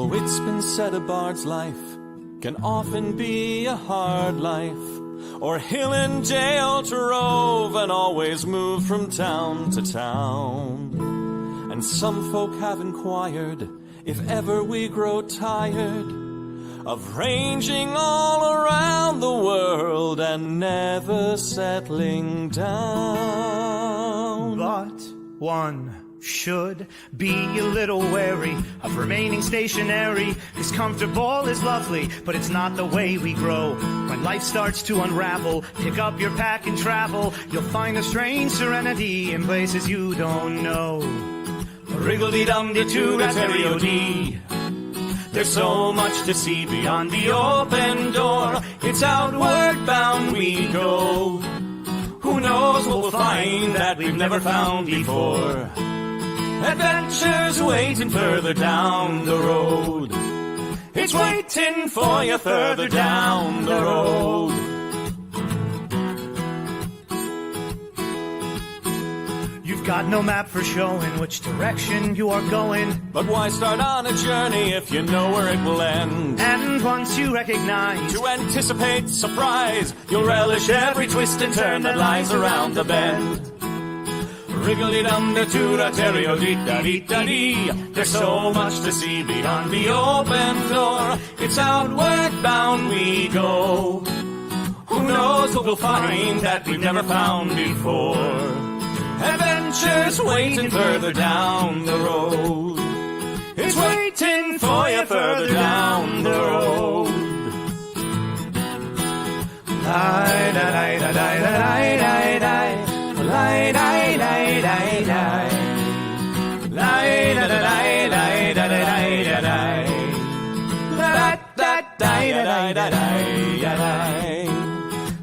Oh, it's been said a bard's life can often be a hard life, or hill and dale to rove and always move from town to town. And some folk have inquired if ever we grow tired of ranging all around the world and never settling down. But one should be a little wary of remaining stationary, 'cause comfortable is lovely, but it's not the way we grow. When life starts to unravel, pick up your pack and travel. You'll find a strange serenity in places you don't know. Wriggle-dee-dum-dee-doo-rat-terry-o-dee. There's so much to see beyond the open door. It's outward bound we go. Who knows what we'll find that we've never found before. Adventures waiting further down the road. It's waiting for you further down the road. You've got no map for showing which direction you are going. But why start on a journey if you know where it will end? And once you recognize, to anticipate surprise, you'll relish every twist and turn that lies around the bend. Wriggle-dee-dum-dee-doo-rat-terry-o-dee-da-dee-da-dee. There's so much to see beyond the open door. It's outward bound we go. Who knows what we'll find that we've never found before. Adventures waiting further down the road. It's waiting for you further down the road. Lie-da-lie-da-lie-da-lie-da-lie. Lie-da-lie-da-lie-da-lie. Lie-da-da-lie-da-lie-da-lie-da-lie. La-da-da-lie-da-lie-da-lie.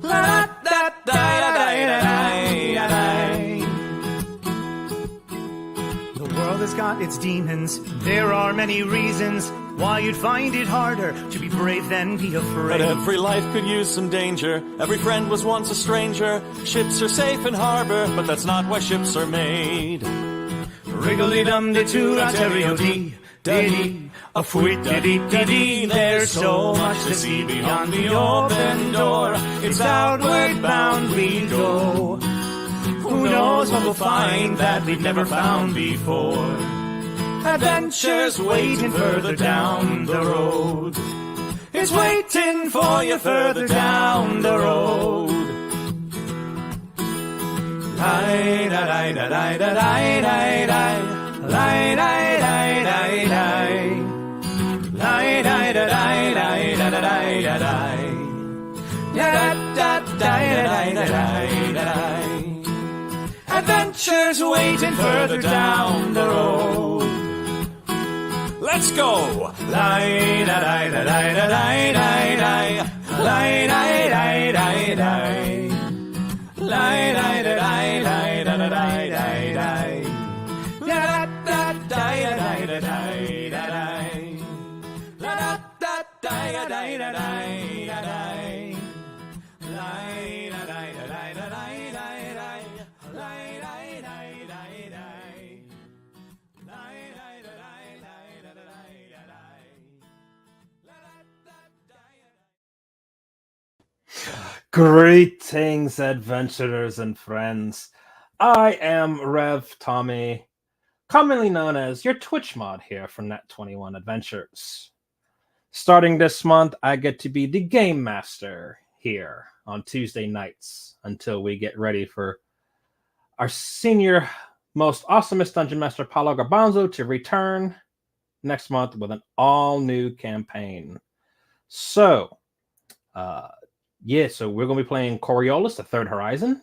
La-da-da-lie-da-lie-da-lie. The world has got its demons. There are many reasons why you'd find it harder to be brave than be afraid. But every life could use some danger. Every friend was once a stranger. Ships are safe in harbor, but that's not why ships are made. Wriggle-dee-dum-dee-doo-rat-terry-o-dee. Dee-dee, a fwit-dee-dee-dee-dee. There's so much to see beyond the open door. It's outward bound we go. Who knows what we'll find that we've never found before. Adventures waiting further down the road. It's waiting for you further down the road. Lie-da-lie-da-lie-da-lie-da-lie. Lie-da-lie-da-lie-da-lie. Lie-da-lie-da-lie-da-lie-da-lie. Da-da-da-da-da-da-da-da-da. Adventures waiting further down the road. Let's go! Lie-da-lie-da-lie-da-lie-da-lie. Lie-da-lie-da-lie-da-lie. Lie-da-lie-da-lie-da-lie-da-lie. Da-da-da-da-da-da-da-da-lie. La-da-da-da-da-da-da-da-lie. Greetings, adventurers and friends. I am Rev Tommy, commonly known as your Twitch mod here from Net21 Adventures. Starting this month, I get to be the Game Master here on Tuesday nights until we get ready for our senior, most awesomest Dungeon Master, Paulo Garbanzo, to return next month with an all-new campaign. So we're going to be playing Coriolis, the Third Horizon,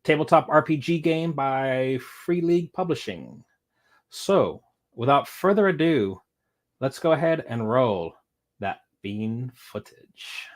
tabletop RPG game by Free League Publishing. So, without further ado, let's go ahead and roll that bean footage.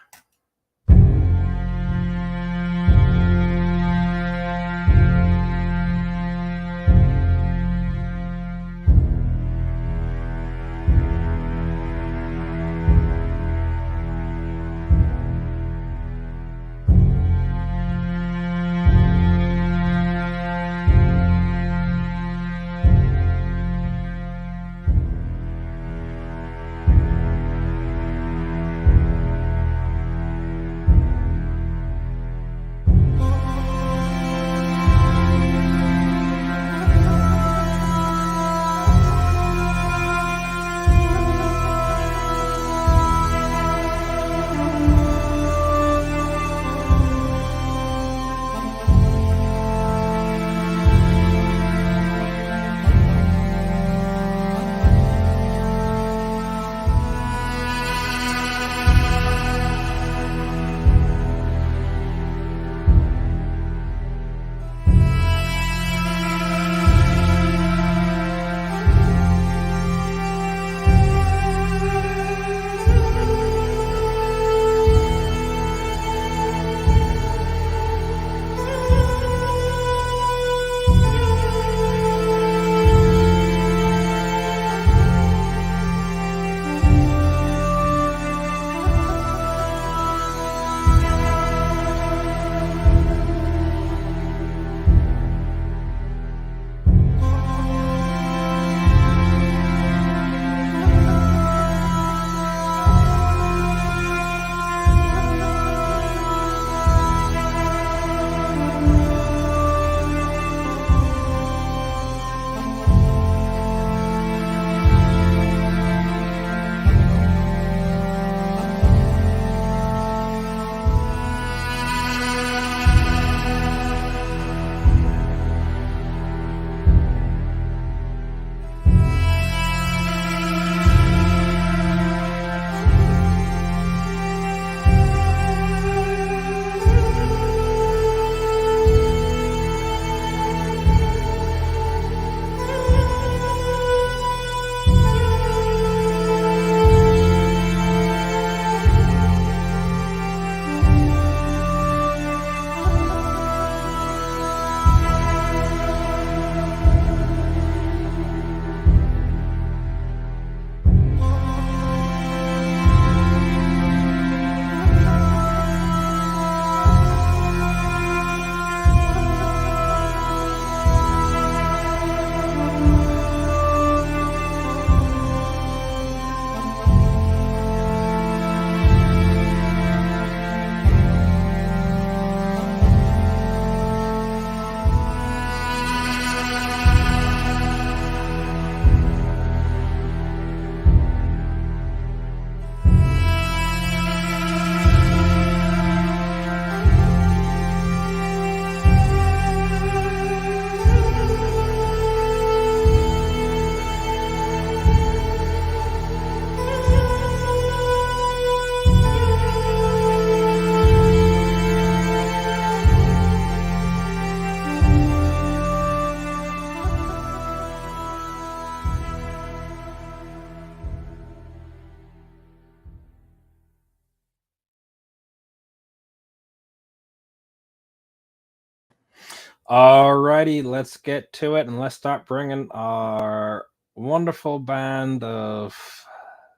Alrighty, let's get to it, and let's start bringing our wonderful band of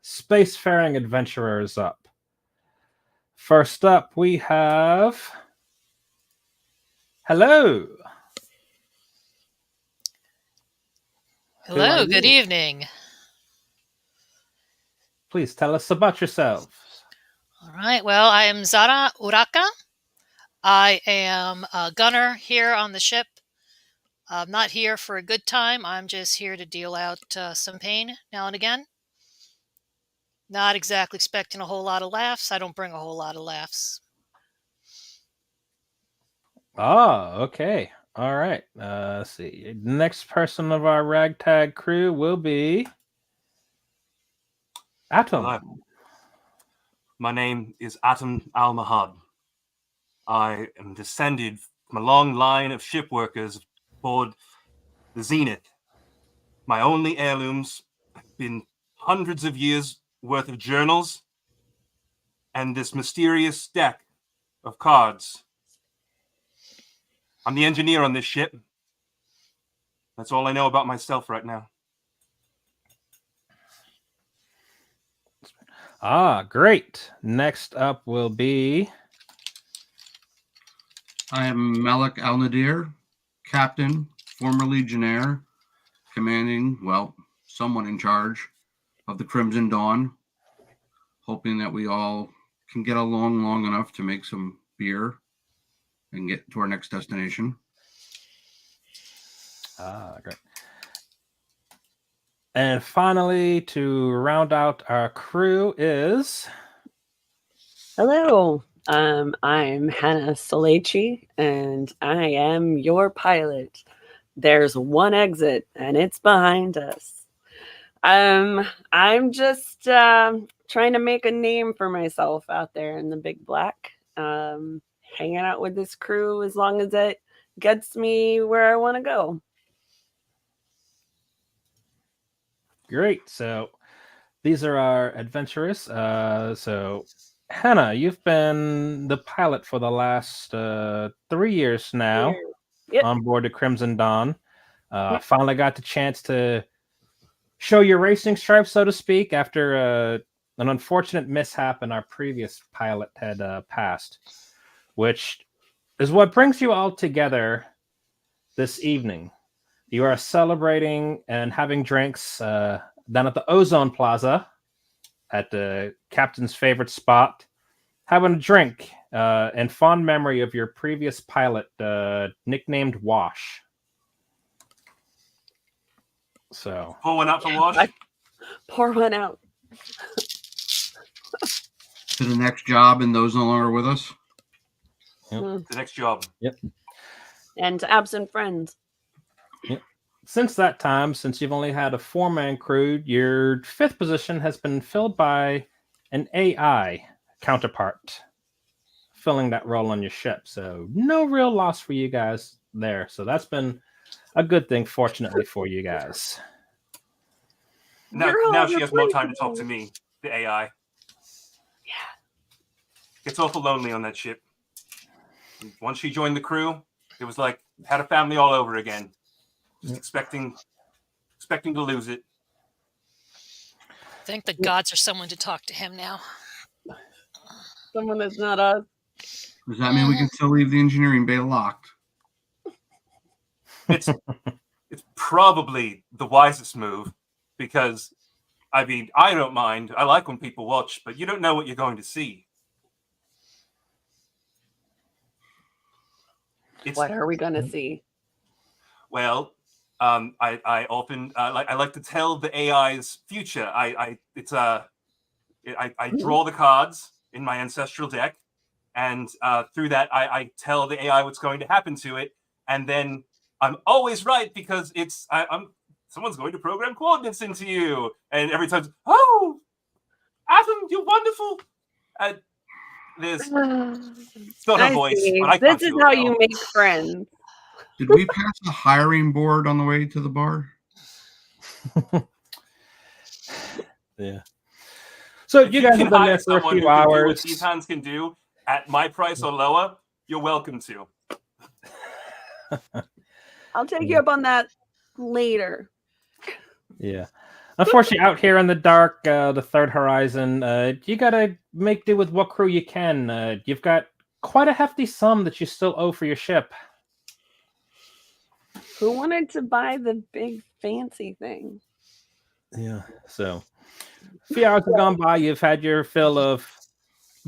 spacefaring adventurers up. First up, we have. Hello. Who are Hello, good you? evening. Please tell us about yourselves. All right, well, I am Zara Uraka. I am a gunner here on the ship. I'm not here for a good time. I'm just here to deal out some pain now and again. Not exactly expecting a whole lot of laughs. I don't bring a whole lot of laughs. Ah, okay. All right. Let's see. Next person of our ragtag crew will be Atom. Hello. My name is Atom Al-Mahad. I am descended from a long line of ship workers aboard the Zenith. My only heirlooms have been hundreds of years worth of journals and this mysterious deck of cards. I'm the engineer on this ship. That's all I know about myself right now. Ah, great. Next up will be. I am Malik Al Nadir, captain, former legionnaire, commanding, well, someone in charge of the Crimson Dawn, hoping that we all can get along long enough to make some beer and get to our next destination. Ah, great. And finally, to round out our crew is. Hello, I'm Hannah Solechi, and I am your pilot. There's one exit, and it's behind us. I'm just trying to make a name for myself out there in the big black. Hanging out with this crew as long as it gets me where I want to go. Great. So these are our adventurers. So Hannah, you've been the pilot for the last 3 years now. Yep. On board the Crimson Dawn. Finally got the chance to show your racing stripes, so to speak, after an unfortunate mishap in our previous pilot had passed, which is what brings you all together this evening. You are celebrating and having drinks down at the Ozone Plaza at the captain's favorite spot, having a drink in fond memory of your previous pilot, nicknamed Wash. So Pour one out for Wash. Pour one out. To the next job, and those no longer with us. The next job. Yep. And to absent friends. Yep. Since that time, since you've only had a 4-man crew, your 5th position has been filled by an AI counterpart, filling that role on your ship. So no real loss for you guys there. So that's been a good thing, fortunately, for you guys. Now she has more time to talk to me, the AI. Yeah. It's awful lonely on that ship. Once she joined the crew, it was like had a family all over again. Just expecting to lose it. Thank the gods there's someone to talk to him now. Someone that's not us. Does that mean we can still leave the engineering bay locked? It's probably the wisest move because, I mean, I don't mind. I like when people watch, but you don't know what you're going to see. What are we gonna see? Well, I often I like to tell the AI's future. I draw the cards in my ancestral deck, and through that I tell the AI what's going to happen to it, and then I'm always right because I'm someone's going to program coordinates into you, and every time, oh, Adam, you're wonderful. It's not a voice. See. But I This can't is do it how well. you make friends. Did we pass the hiring board on the way to the bar? Yeah. So If you guys can have been hire there for a someone who few can do what hours. these hands can do at my price or lower, you're welcome to. I'll take you up on that later. Yeah. Unfortunately, out here in the dark, the third horizon, you gotta make do with what crew you can. You've got quite a hefty sum that you still owe for your ship. Who wanted to buy the big fancy thing? Yeah. So, a few hours have gone by. You've had your fill of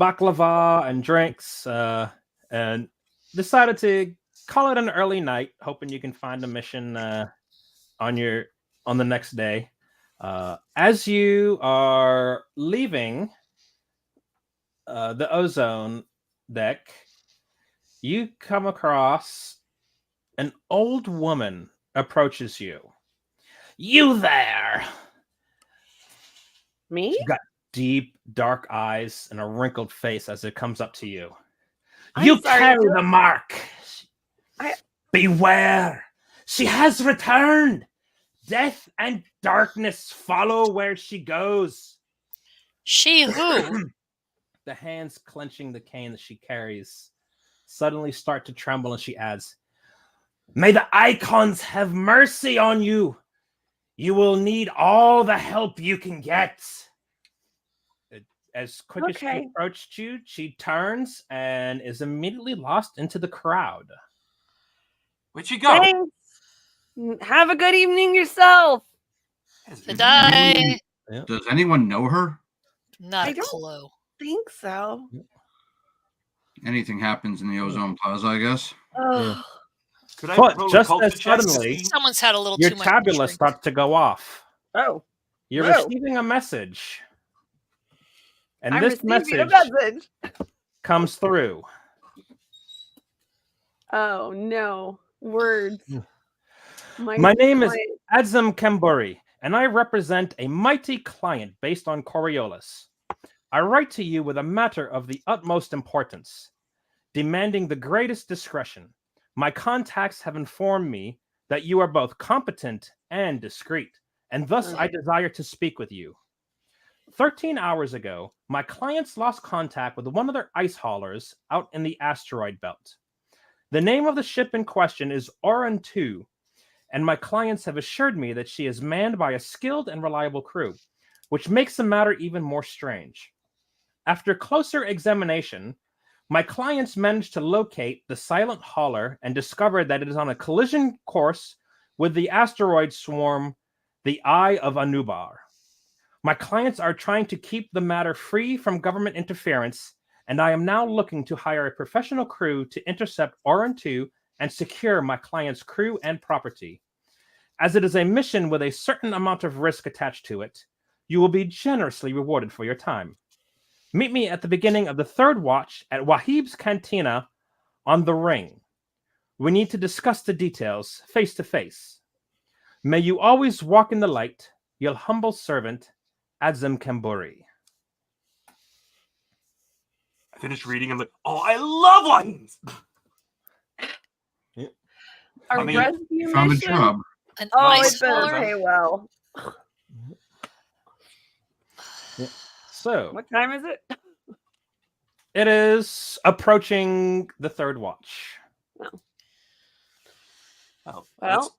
baklava and drinks, and decided to call it an early night, hoping you can find a mission on the next day. As you are leaving the ozone deck, you come across an old woman approaches you. You there? Me? She's got deep, dark eyes and a wrinkled face as it comes up to you. I'm You sorry, carry sir. the mark. I- Beware. She has returned. Death and darkness follow where she goes. She who? The hands clenching the cane that she carries suddenly start to tremble, and she adds, May the icons have mercy on you. You will need all the help you can get. As quick as she Okay. approached you, she turns and is immediately lost into the crowd. Where'd she go? Thanks. Have a good evening yourself. Did I? Does anyone know her? Not I a don't- clue. Think so. Anything happens in the Ozone Plaza, I guess. Oh, Could I But roll a just culture as check to suddenly, see? Someone's had a little your too much. to tabula drink. starts to go off. oh. You're Whoa. receiving a message. And I'm this receiving a message message. comes through. Oh no. Words. My name is client- Adzam Kemburi, and I represent a mighty client based on Coriolis. I write to you with a matter of the utmost importance, demanding the greatest discretion. My contacts have informed me that you are both competent and discreet, and thus I desire to speak with you. 13 hours ago, my clients lost contact with one of their ice haulers out in the asteroid belt. The name of the ship in question is Oran 2, and my clients have assured me that she is manned by a skilled and reliable crew, which makes the matter even more strange. After closer examination, my clients managed to locate the silent hauler and discovered that it is on a collision course with the asteroid swarm, the Eye of Anubar. My clients are trying to keep the matter free from government interference, and I am now looking to hire a professional crew to intercept Oran 2 and secure my client's crew and property. As it is a mission with a certain amount of risk attached to it, you will be generously rewarded for your time. Meet me at the beginning of the third watch at Wahib's Cantina on the Ring. We need to discuss the details face to face. May you always walk in the light, your humble servant, Adzam Kemburi. I finished reading. I'm like, oh, I love wines. Our I mean, rescue Found a mission? job. An Oh, ice it better hauler? pay well. So, What time is it? it is approaching the third watch. Oh, Well.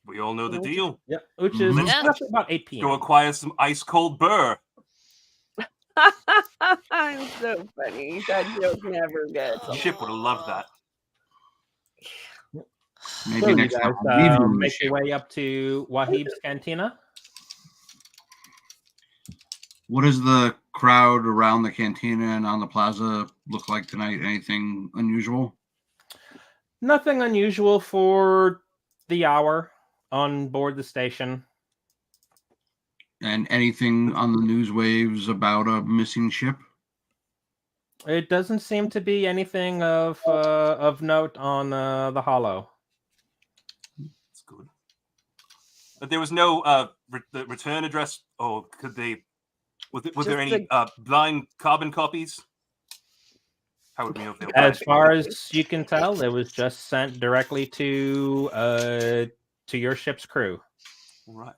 we all know the deal. Yep, which is Yeah. roughly about 8 Go p.m. acquire some ice cold burr. I'm so funny. That joke never gets. Ship would have loved that. Maybe So you next guys time we'll leave you in the make ship. your way up to Wahib's Cantina. What does the crowd around the cantina and on the plaza look like tonight? Anything unusual? Nothing unusual for the hour on board the station. And anything on the news waves about a missing ship? It doesn't seem to be anything of note on the Hollow. That's good. But there was no the return address, or could they? Was there any blind carbon copies? How would we know if they were As blind? far as you can tell, it was just sent directly to your ship's crew. Right.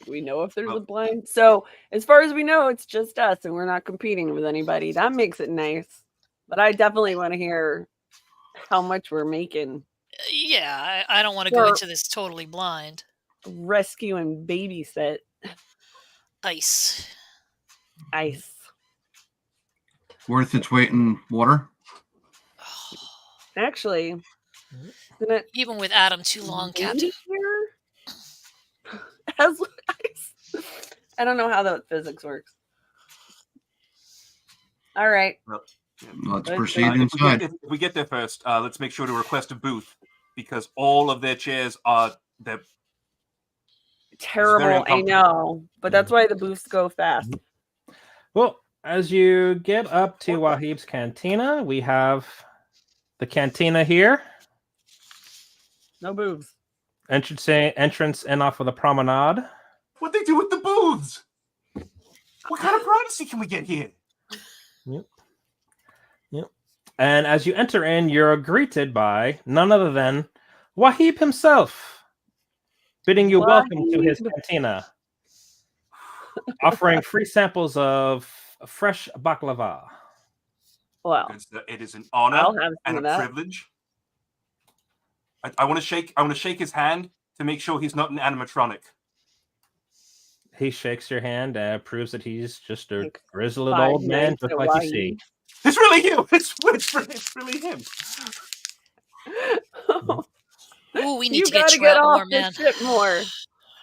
Do we know if there's a Well- blind? So, as far as we know, it's just us and we're not competing with anybody. That makes it nice. But I definitely want to hear how much we're making Yeah, I don't want to go Or- into this totally blind. rescue and babysit Ice. Ice. Worth its weight in water. Actually, isn't it Even with Adam too long, Captain. here as ice? I don't know how that physics works. All right. Let's Good. proceed If inside. we get there first, let's make sure to request a booth because all of their chairs are they're Terrible, I uncomfortable. know. But that's why the booths go fast. Well, as you get up to Wahib's Cantina, we have the cantina here. No boobs. Entrance in off of the promenade. What they do with the booths? What kind of privacy can we get here? Yep. And as you enter in, you're greeted by none other than Wahib himself, bidding you welcome to his Wahib. cantina, offering free samples of fresh baklava. Well, It is an honor I'll have some and of a that. privilege. I want to shake his hand to make sure he's not an animatronic. He shakes your hand and proves that he's just a Like grizzled 5 old man, nights just at like you Wahib. see. It's really you. It's really him. Ooh, we need You to get gotta you get out off more, man. this ship more.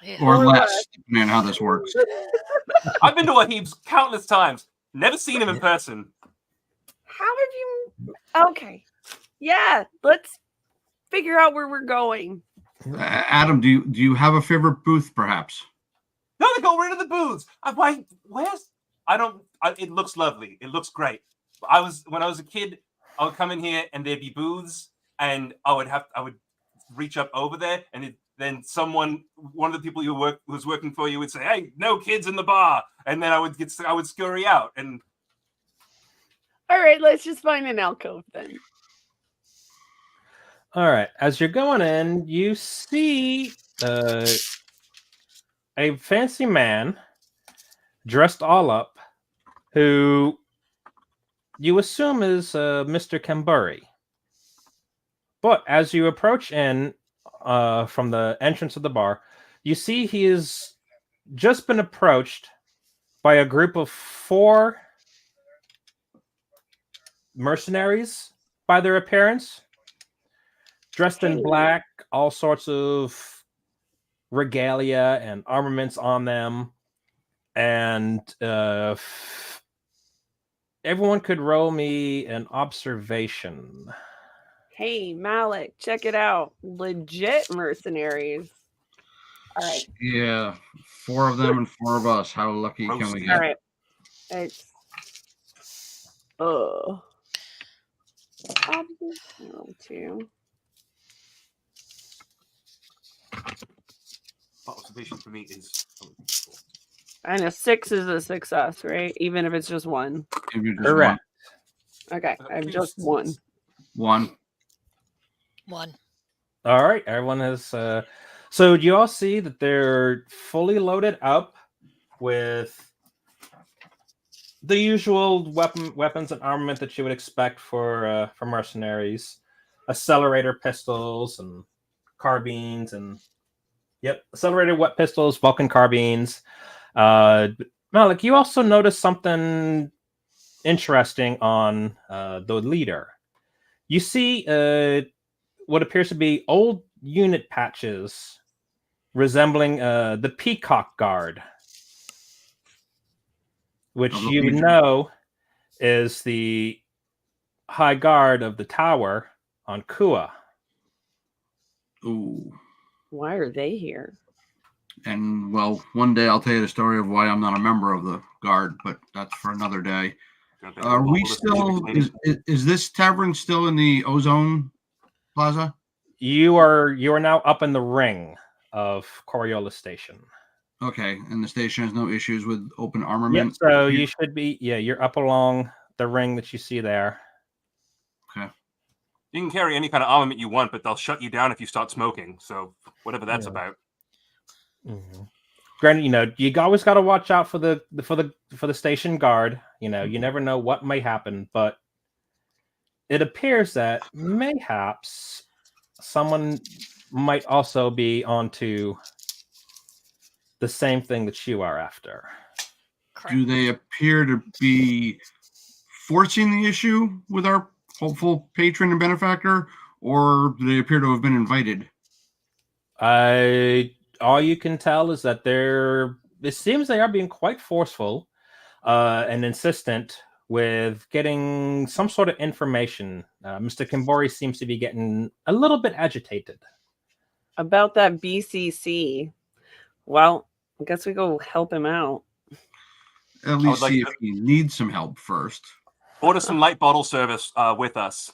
Yeah. Or Or less, depending on how this works. I've been to Wahib's countless times. Never seen him in person. How have you? Okay. Yeah, let's figure out where we're going. Adam, do you have a favorite booth, perhaps? No, they got rid of the booths. Where's? I don't. It looks lovely. It looks great. When I was a kid, I would come in here and there'd be booths, and I would reach up over there, and then one of the people who was working for you would say, "Hey, no kids in the bar," and then I would scurry out. And All right, let's just find an alcove then. All right. As you're going in, you see a fancy man dressed all up who you assume is Mr. Kamburi. But as you approach in from the entrance of the bar, you see he has just been approached by a group of 4 mercenaries by their appearance, dressed in black, all sorts of regalia and armaments on them, and everyone could roll me an observation. Hey, Malik, check it out. Legit mercenaries. All right. Yeah, 4 of them and 4 of us. How lucky can we Roasted. get? All right. It's Observation 2. observation for me is And a 6 is a success, right? Even if it's just 1. If you just Correct. Okay, I have just 1. want one. 1. All right, everyone has. So you all see that they're fully loaded up with the usual weapons and armament that you would expect for mercenaries: accelerator pistols and carbines, and accelerated wet pistols, Vulcan carbines. Malik, you also noticed something interesting on the leader. You see what appears to be old unit patches resembling the Peacock Guard, which you know is the high guard of the tower on Kua. Ooh. Why are they here? And well, one day I'll tell you the story of why I'm not a member of the guard, but that's for another day. Are we still? Is this tavern still in the Ozone Plaza? You are now up in the ring of Coriolis Station. Okay, and the station has no issues with open armament. Yep, so you should be. Yeah, you're up along the ring that you see there. Okay. You can carry any kind of armament you want, but they'll shut you down if you start smoking. So whatever that's about. Mm-hmm. Granted, you always got to watch out for the station guard. You never know what may happen, but it appears that mayhaps someone might also be onto the same thing that you are after. Correct. Do they appear to be forcing the issue with our hopeful patron and benefactor, or do they appear to have been invited? All you can tell is that it seems they are being quite forceful and insistent with getting some sort of information. Mr. Kimbori seems to be getting a little bit agitated. About that BCC. Well, I guess we go help him out. At least like see to- if he needs some help first. Order some light bottle service with us.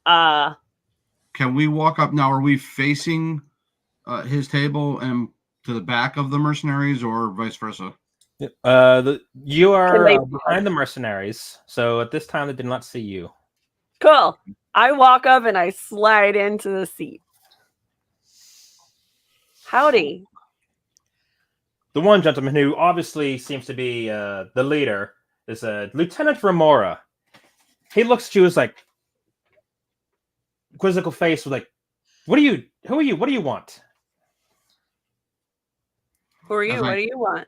Can we walk up now? Are we facing his table and to the back of the mercenaries, or vice versa? You are they- behind the mercenaries, so at this time they did not see you. Cool. I walk up and I slide into the seat. Howdy. The one gentleman who obviously seems to be the leader is Lieutenant Remora. He looks at you as like quizzical face with like, who are you? What do you want? Who are you? As What I- do you want?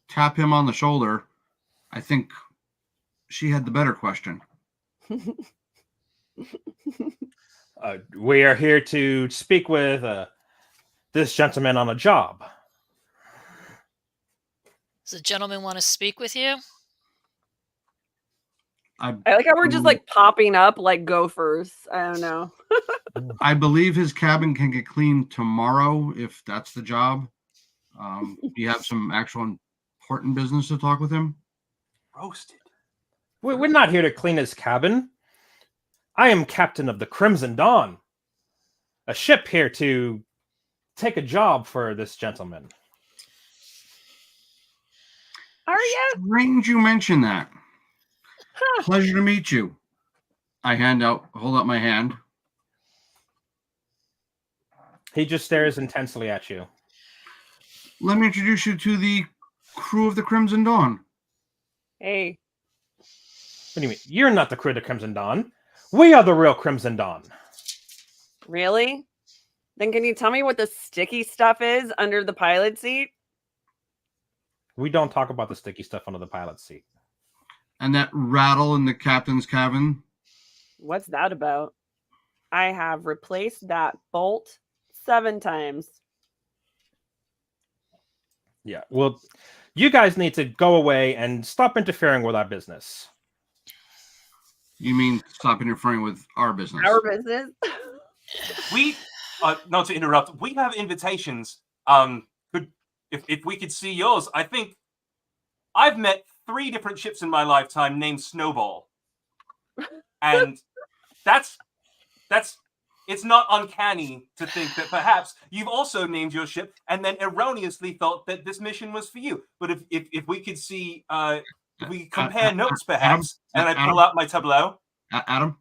Tap him on the shoulder. I think she had the better question. We are here to speak with this gentleman on a job. Does the gentleman want to speak with you? I like how we're just like popping up like gophers. I don't know. I believe his cabin can get cleaned tomorrow if that's the job. You have some actual important business to talk with him. Roasted. We're not here to clean his cabin. I am captain of the Crimson Dawn, a ship here to take a job for this gentleman. Are you? Strange you mention that. Pleasure to meet you. I hold out my hand. He just stares intensely at you. Let me introduce you to the crew of the Crimson Dawn. Hey, What do you mean? You're not the crew of the Crimson Dawn. We are the real Crimson Dawn. really? Then can you tell me what the sticky stuff is under the pilot seat? We don't talk about the sticky stuff under the pilot seat. And that rattle in the captain's cabin. What's that about? I have replaced that bolt 7 times. Yeah, well, you guys need to go away and stop interfering with our business. You mean stop interfering with our business? Our business? We, not to interrupt, we have invitations. If we could see yours, I think I've met 3 different ships in my lifetime named Snowball, and that's it's not uncanny to think that perhaps you've also named your ship and then erroneously thought that this mission was for you. But if we could see, if we compare notes perhaps, and I pull out my tableau. Adam?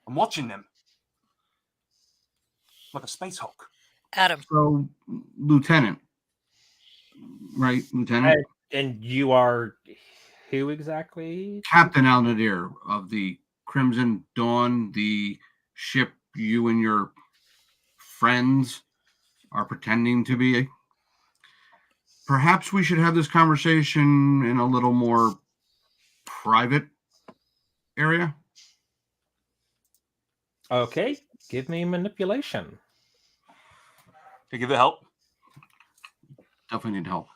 I'm watching them like a space hawk. Adam. So, Lieutenant. Right, Lieutenant? And you are who exactly? Captain Al Nadir of the Crimson Dawn, the ship you and your friends are pretending to be. Perhaps we should have this conversation in a little more private area. Okay, give me manipulation. To give it help. Definitely need help.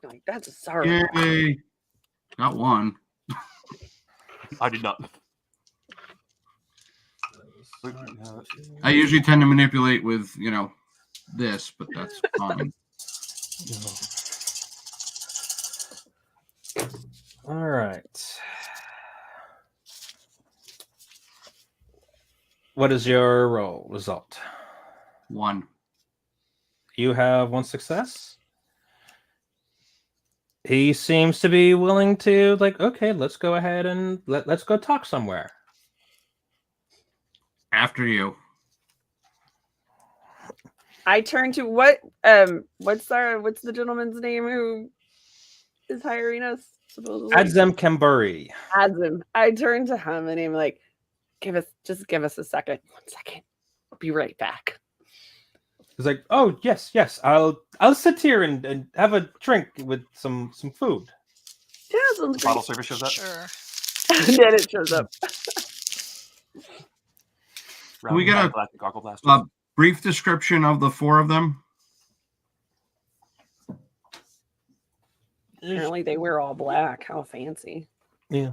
Like, that's a sorry. Yay! Got one. I did not. I usually tend to manipulate with, this, but that's fine. All right. What is your roll result? 1. You have 1 success. He seems to be willing to, like, okay, let's go ahead and let's go talk somewhere. After you. I turn to what's the gentleman's name who is hiring us supposedly? Adzem Kamburi. Adzem. I turn to him and I'm like, give us a second. 1 second. I'll be right back. He's like, oh yes, I'll sit here and have a drink with some food. Yeah, sounds Bottle great. service shows up. Sure. And then it shows up. We get galactic goggle blasters. a brief description of the 4 of them. Apparently they wear all black. How fancy. Yeah.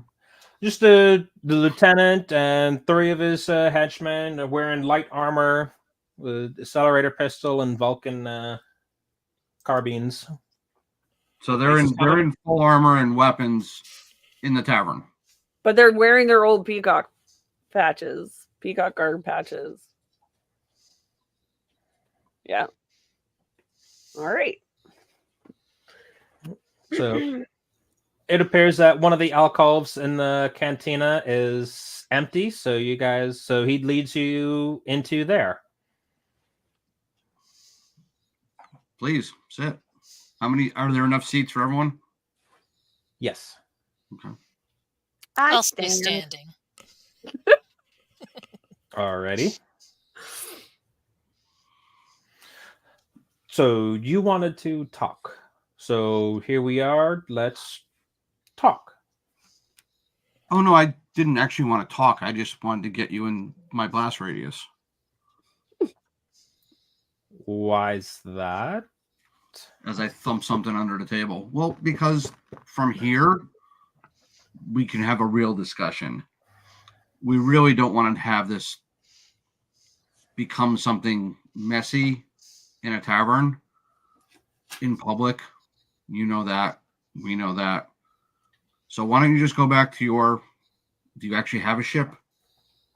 Just the lieutenant and 3 of his henchmen are wearing light armor with accelerator pistol and Vulcan carbines. So they're in full armor and weapons in the tavern. But they're wearing their old peacock guard patches. Yeah. All right. So it appears that one of the alcoves in the cantina is empty. So he leads you into there. Please sit. Are there enough seats for everyone? Yes. Okay. I'll stay standing. Alrighty. So you wanted to talk. So here we are. Let's talk. Oh no, I didn't actually want to talk. I just wanted to get you in my blast radius. Why's that? As I thump something under the table. Well, because from here we can have a real discussion. We really don't want to have this become something messy in a tavern in public. You know that. We know that. So why don't you just go back to do you actually have a ship?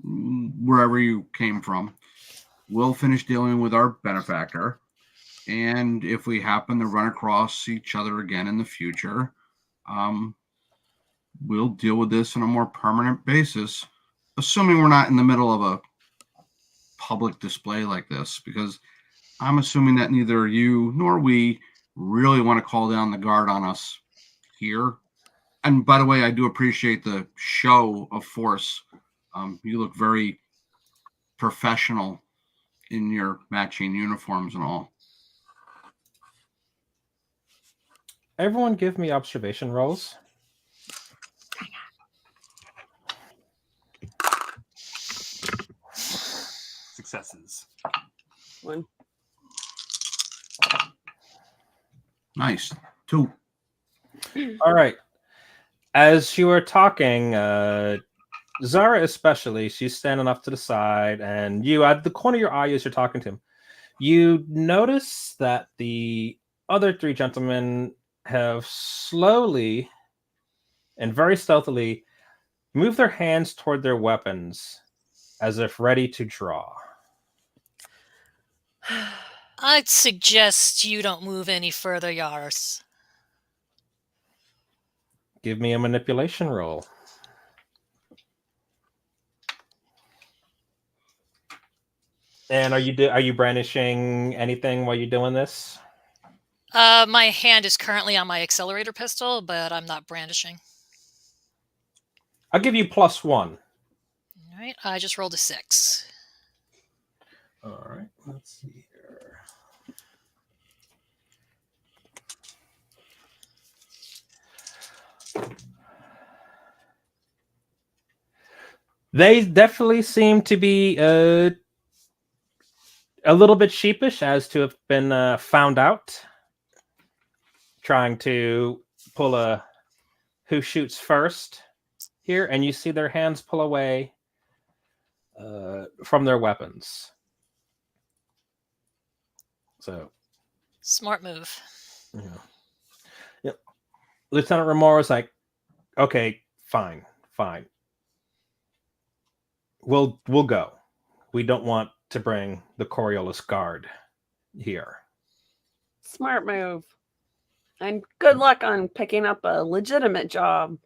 Wherever you came from. We'll finish dealing with our benefactor. And if we happen to run across each other again in the future, we'll deal with this on a more permanent basis, assuming we're not in the middle of a public display like this, because I'm assuming that neither you nor we really want to call down the guard on us here. And by the way, I do appreciate the show of force. You look very professional in your matching uniforms and all. Everyone give me observation rolls. Successes. 1. Nice. 2. All right. As you were talking, Zara especially, she's standing off to the side, and you, at the corner of your eye as you're talking to him, you notice that the other 3 gentlemen have slowly and very stealthily moved their hands toward their weapons as if ready to draw. I'd suggest you don't move any further, Yaris. Give me a manipulation roll. And are you brandishing anything while you're doing this? My hand is currently on my accelerator pistol, but I'm not brandishing. I'll give you +1. All right, I just rolled a 6. All right, let's see here. They definitely seem to be a little bit sheepish as to have been found out. Trying to pull a who shoots first here, and you see their hands pull away from their weapons. So Smart move. yeah. Yep. Lieutenant Remora is like, okay, fine. We'll go. We don't want to bring the Coriolis guard here. Smart move. And good luck on picking up a legitimate job.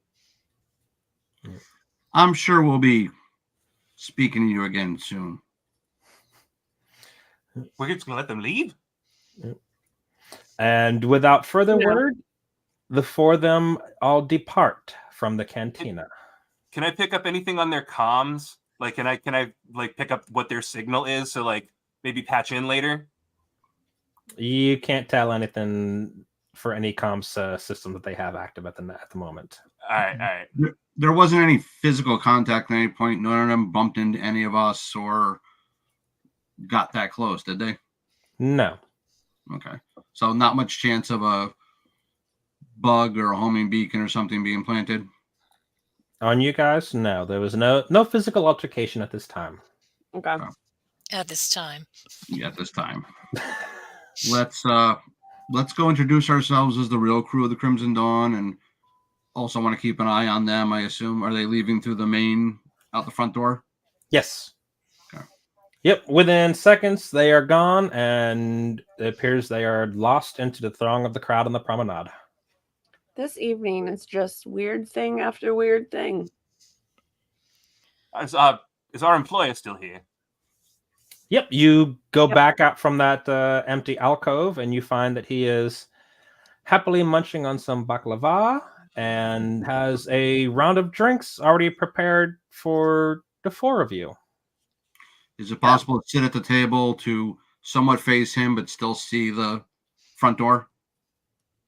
I'm sure we'll be speaking to you again soon. We're just gonna let them leave? And without further No. word, the four of them all depart from the cantina. Can I pick up anything on their comms? Like, can I like pick up what their signal is? So like maybe patch in later. You can't tell anything for any comms system that they have active at the moment. All right. There wasn't any physical contact at any point. None of them bumped into any of us or got that close, did they? No. Okay. So not much chance of a bug or a homing beacon or something being planted. On you guys? No. There was no physical altercation at this time. Okay. At this time. Yeah, this time. Let's go introduce ourselves as the real crew of the Crimson Dawn, and also want to keep an eye on them. I assume, are they leaving through the main out the front door? Yes. Okay. Yep. Within seconds, they are gone, and it appears they are lost into the throng of the crowd on the promenade. This evening is just weird thing after weird thing. Is our employer still here? Yep. You go Yep. back out from that empty alcove, and you find that he is happily munching on some baklava and has a round of drinks already prepared for the four of you. Is it possible to sit at the table to somewhat face him but still see the front door?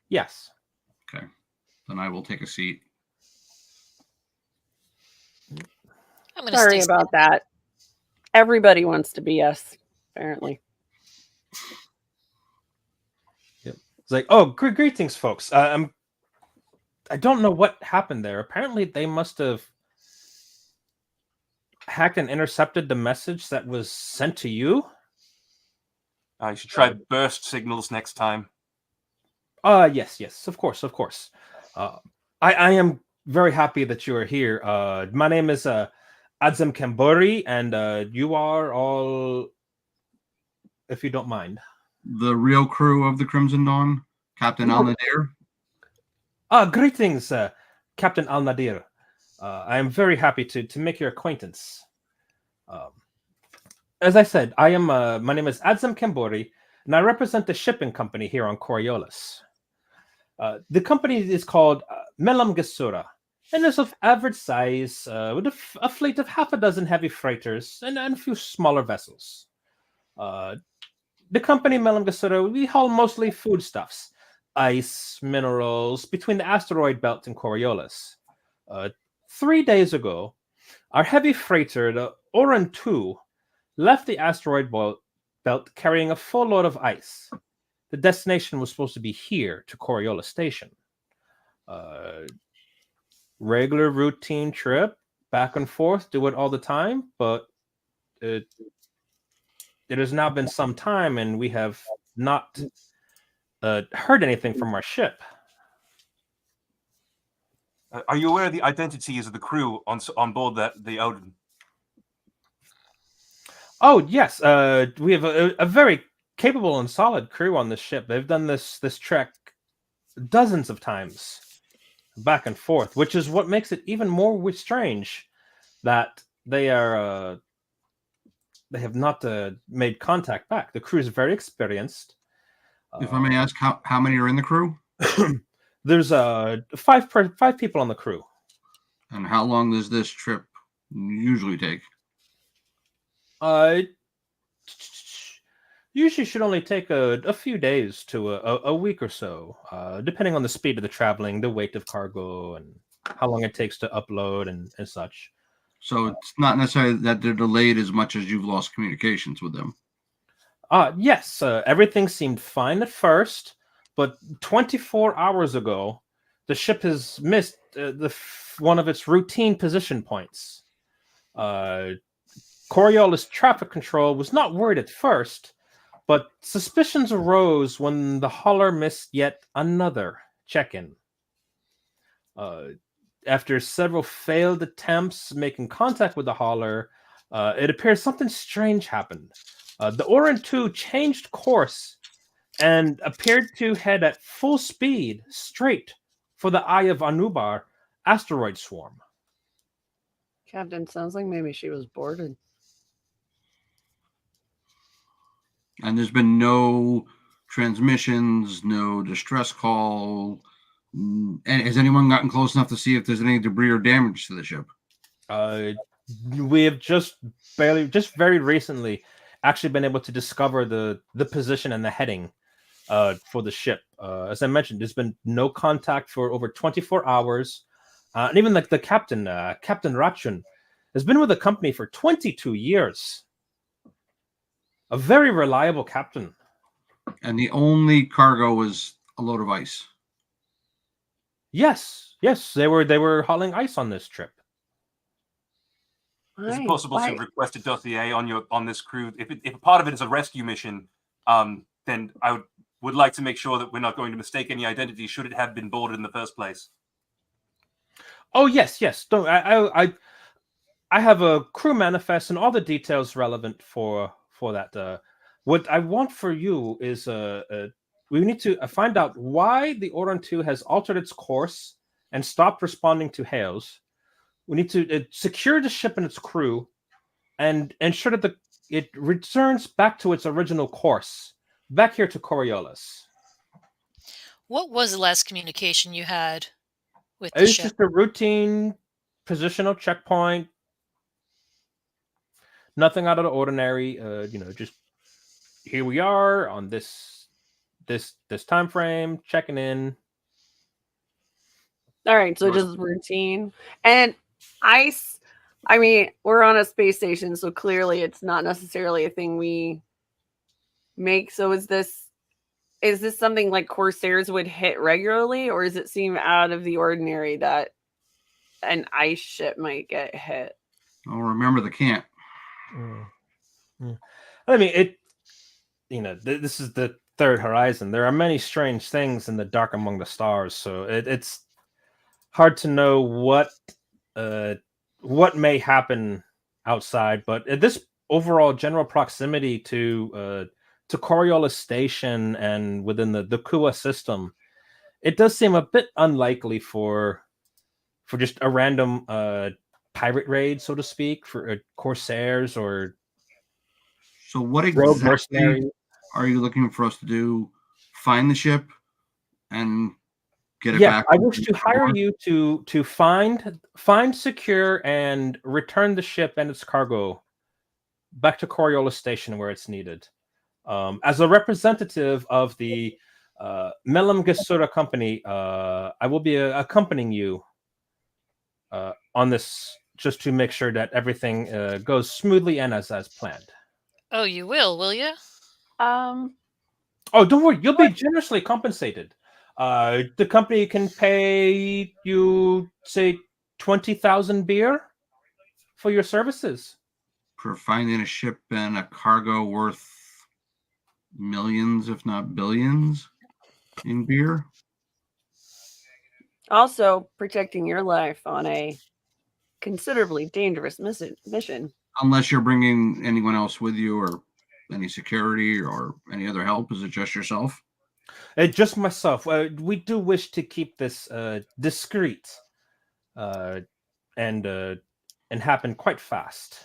Yes. Okay. Then I will take a seat. I'm going to Sorry stay. about that. Everybody wants to be us, apparently. It's like, oh, greetings, folks. I don't know what happened there. Apparently, they must have hacked and intercepted the message that was sent to you. I should try burst signals next time. Yes, of course. I am very happy that you are here. My name is Adzem Kambori, and you are all, if you don't mind. The real crew of the Crimson Dawn, Captain Al Nadir. Greetings, Captain Al Nadir. I am very happy to make your acquaintance. As I said, my name is Adzem Kambori, and I represent the shipping company here on Coriolis. The company is called Melam Gesura, and is of average size, with a fleet of half a dozen heavy freighters and a few smaller vessels. The company Melam Gesura, we haul mostly foodstuffs, ice, minerals between the asteroid belt and Coriolis. 3 days ago, our heavy freighter, the Oran 2, left the asteroid belt carrying a full load of ice. The destination was supposed to be here to Coriolis Station. Regular routine trip, back and forth, do it all the time, but it has now been some time, and we have not heard anything from our ship. Are you aware of the identities of the crew on board the Odin? Oh yes, we have a very capable and solid crew on this ship. They've done this trek dozens of times, back and forth, which is what makes it even more strange that they have not made contact back. The crew is very experienced. If I may ask, how many are in the crew? There's five people on the crew. And how long does this trip usually take? Usually should only take a few days to a week or so, depending on the speed of the traveling, the weight of cargo, and how long it takes to upload and such. So it's not necessarily that they're delayed as much as you've lost communications with them. Yes, everything seemed fine at first, but 24 hours ago, the ship has missed one of its routine position points. Coriolis traffic control was not worried at first, but suspicions arose when the hauler missed yet another check-in. After several failed attempts making contact with the hauler, it appears something strange happened. The Oran 2 changed course and appeared to head at full speed straight for the Eye of Anubar asteroid swarm. Captain, sounds like maybe she was boarded. And there's been no transmissions, no distress call. And has anyone gotten close enough to see if there's any debris or damage to the ship? We have just very recently, actually been able to discover the position and the heading for the ship. As I mentioned, there's been no contact for over 24 hours. And even like the captain, Captain Rachun, has been with the company for 22 years. A very reliable captain. And the only cargo was a load of ice. Yes, they were hauling ice on this trip. Is it possible to request a dossier on this crew? If part of it is a rescue mission, then I would like to make sure that we're not going to mistake any identity should it have been boarded in the first place. Oh yes. Don't I have a crew manifest and all the details relevant for that. What I want for you is we need to find out why the Oran 2 has altered its course and stopped responding to hails. We need to secure the ship and its crew and ensure that it returns back to its original course, back here to Coriolis. What was the last communication you had with the ship? It's just a routine positional checkpoint. Nothing out of the ordinary. Just here we are on this time frame, checking in. All right, so just routine. And ice, I mean, we're on a space station, so clearly it's not necessarily a thing we make. So is this something like Corsairs would hit regularly, or does it seem out of the ordinary that an ice ship might get hit? Oh, remember the can't. I mean, this is the third horizon. There are many strange things in the dark among the stars, so it's hard to know what may happen outside. But at this overall general proximity to Coriolis Station and within the Kua system, it does seem a bit unlikely for just a random pirate raid, so to speak, for Corsairs or. So what exactly are you looking for us to do? Find the ship and get it back? I wish to hire you to find, secure, and return the ship and its cargo back to Coriolis Station where it's needed. As a representative of the Melam Gesura company, I will be accompanying you on this, just to make sure that everything goes smoothly and as planned. Oh, you will you? Oh, don't worry. You'll be generously compensated. The company can pay you, say, 20,000 beer for your services. For finding a ship and a cargo worth millions, if not billions, in beer. Also, protecting your life on a considerably dangerous mission. Unless you're bringing anyone else with you, or any security, or any other help. Is it just yourself? Just myself. We do wish to keep this discreet and happen quite fast,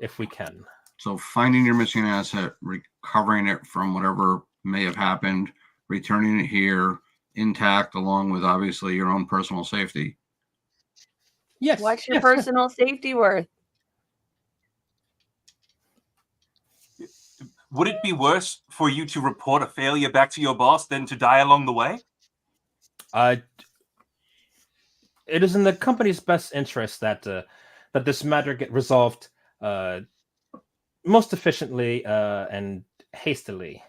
if we can. So finding your missing asset, recovering it from whatever may have happened, returning it here intact, along with obviously your own personal safety. Yes. What's your personal safety worth? Would it be worse for you to report a failure back to your boss than to die along the way? It is in the company's best interest that this matter get resolved most efficiently and hastily.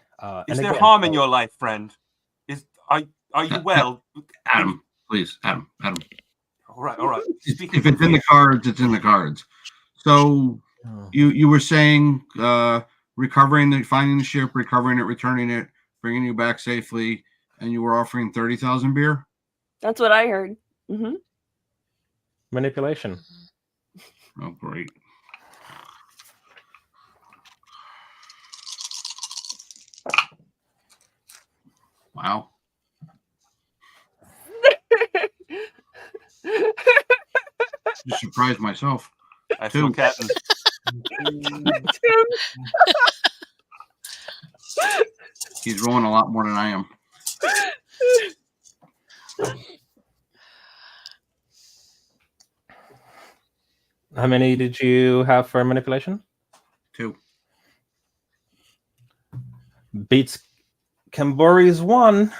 Is there harm in your life, friend? Are you well? Adam, please, Adam. All right. If it's in the cards, it's in the cards. So you were saying finding the ship, recovering it, returning it, bringing you back safely, and you were offering 30,000 beer? That's what I heard. Mm-hmm. Manipulation. Oh, great. Wow. Just surprised myself. I feel Captain. He's rolling a lot more than I am. How many did you have for manipulation? 2. Beats Kambori's 1.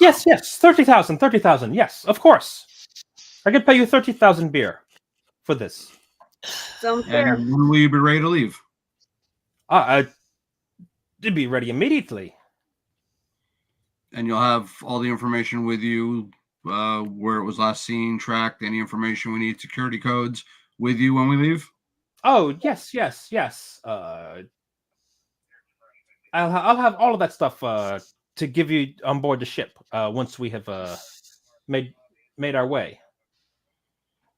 Yes, 30,000, 30,000. Yes, of course. I could pay you 30,000 beer for this. Sounds fair. And when will you be ready to leave? I'd be ready immediately. And you'll have all the information with you, where it was last seen, tracked, any information we need, security codes with you when we leave? Oh, yes. I'll have all of that stuff to give you on board the ship once we have made our way.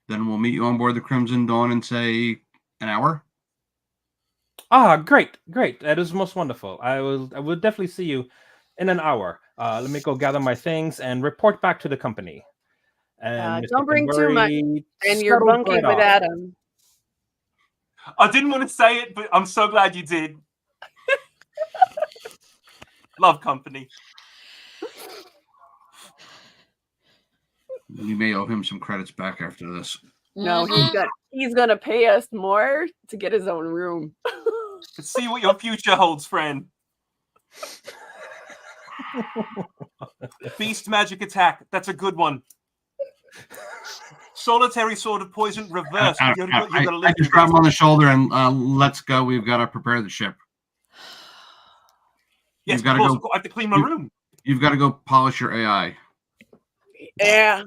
Then we'll meet you on board the Crimson Dawn in, say, an hour? Great. That is most wonderful. I will definitely see you in an hour. Let me go gather my things and report back to the company. And Don't bring too much. And you're scuttled bunking right with off. Adam. I didn't want to say it, but I'm so glad you did. Love company. We may owe him some credits back after this. No, he's gonna pay us more to get his own room. Let's see what your future holds, friend. Beast magic attack. That's a good one. Solitary sword of poison reversed. I just grab him on the shoulder and let's go. We've got to prepare the ship. Yes, You've got to go. I have to clean my room. You've got to go polish your AI. Yeah.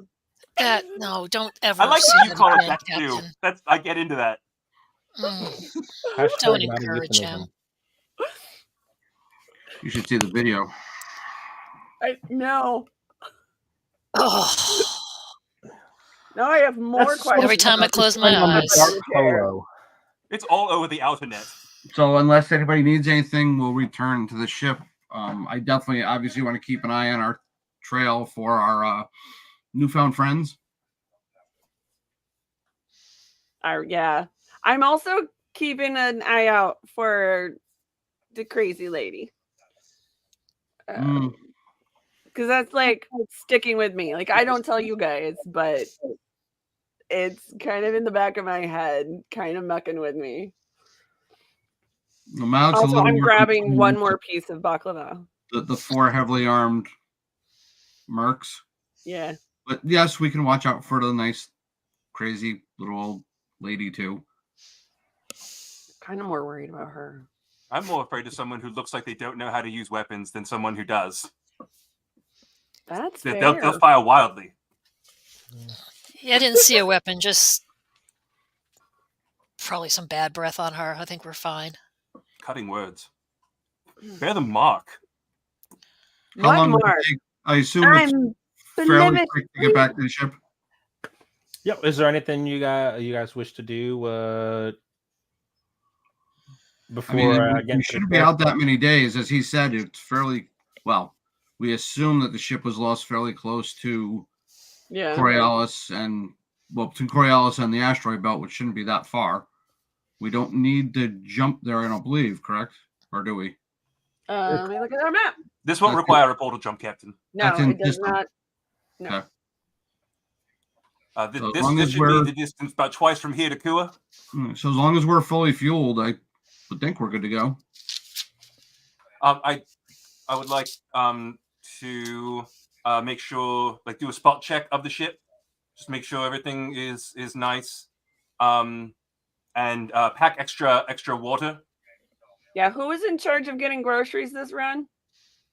No, don't ever. I like say that you call it again, that too. Captain. I get into that. Don't encourage him. You should see the video. No. Oh, Now I have more questions. every time I close my eyes. It's all over the internet. So unless anybody needs anything, we'll return to the ship. I definitely, obviously, want to keep an eye on our trail for our newfound friends. Yeah. I'm also keeping an eye out for the crazy lady. Because that's like sticking with me. Like, I don't tell you guys, but it's kind of in the back of my head, kind of mucking with me. Also, I'm grabbing one more piece of baklava. The 4 heavily armed mercs. Yeah. But yes, we can watch out for the nice, crazy little old lady too. Kind of more worried about her. I'm more afraid of someone who looks like they don't know how to use weapons than someone who does. That's fair. They'll fire wildly. Yeah, I didn't see a weapon, just probably some bad breath on her. I think we're fine. Cutting words. Bear the mark. How long One does more. it take? I assume it's fairly quick to get back to the ship. Yep. Is there anything you guys wish to do before we shouldn't be out that many days, as he said. It's fairly well. We assume that the ship was lost fairly close to Coriolis between Coriolis and the asteroid belt, which shouldn't be that far. We don't need to jump there, I don't believe, correct? Or do we? Let me look at our map. This won't require a portal jump, Captain. No, it does not. No. Okay. This should be the distance about twice from here to Kua. So as long as we're fully fueled, I would think we're good to go. I would like to make sure, like, do a spot check of the ship, just make sure everything is nice, and pack extra water. Yeah, who was in charge of getting groceries this run?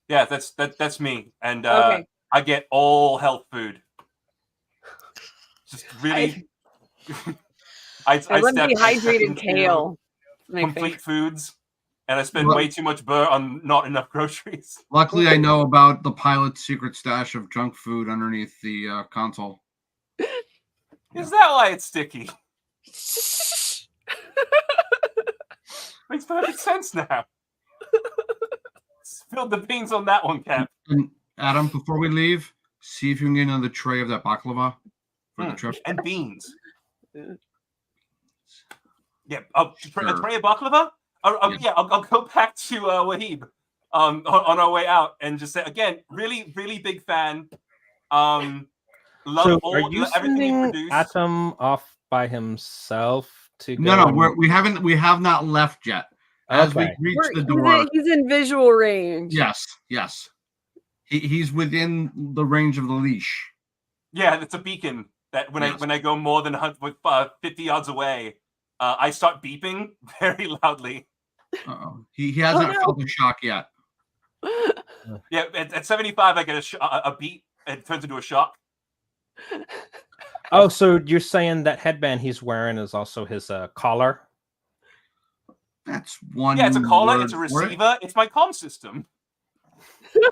Yeah, that's me, and Okay. I get all health food. Just really, I let step dehydrated into kale. complete foods, and I spend way too much burr on not enough groceries. Luckily, I know about the pilot's secret stash of junk food underneath the console. Is that why it's sticky? Makes perfect sense now. Spilled the beans on that one, Cap. And Adam, before we leave, see if you can get another tray of that baklava for the trip. And beans. Yeah, a tray of baklava? Yeah, I'll go back to Wahib. on our way out, and just say again, really, really big fan. Love So, all are you everything you sending produce. Atom off by himself to go? No, and- we have not left yet. As Okay. we reach the door, He's in visual range. yes, he's within the range of the leash. Yeah, it's a beacon that when I go more than 50 yards away, I start beeping very loudly. Uh-oh. He hasn't felt the shock yet. Yeah, at 75, I get a beat. It turns into a shock. Oh, so you're saying that headband he's wearing is also his collar? That's one. Yeah, it's a collar. word It's a for it. receiver. It's my comm system. He's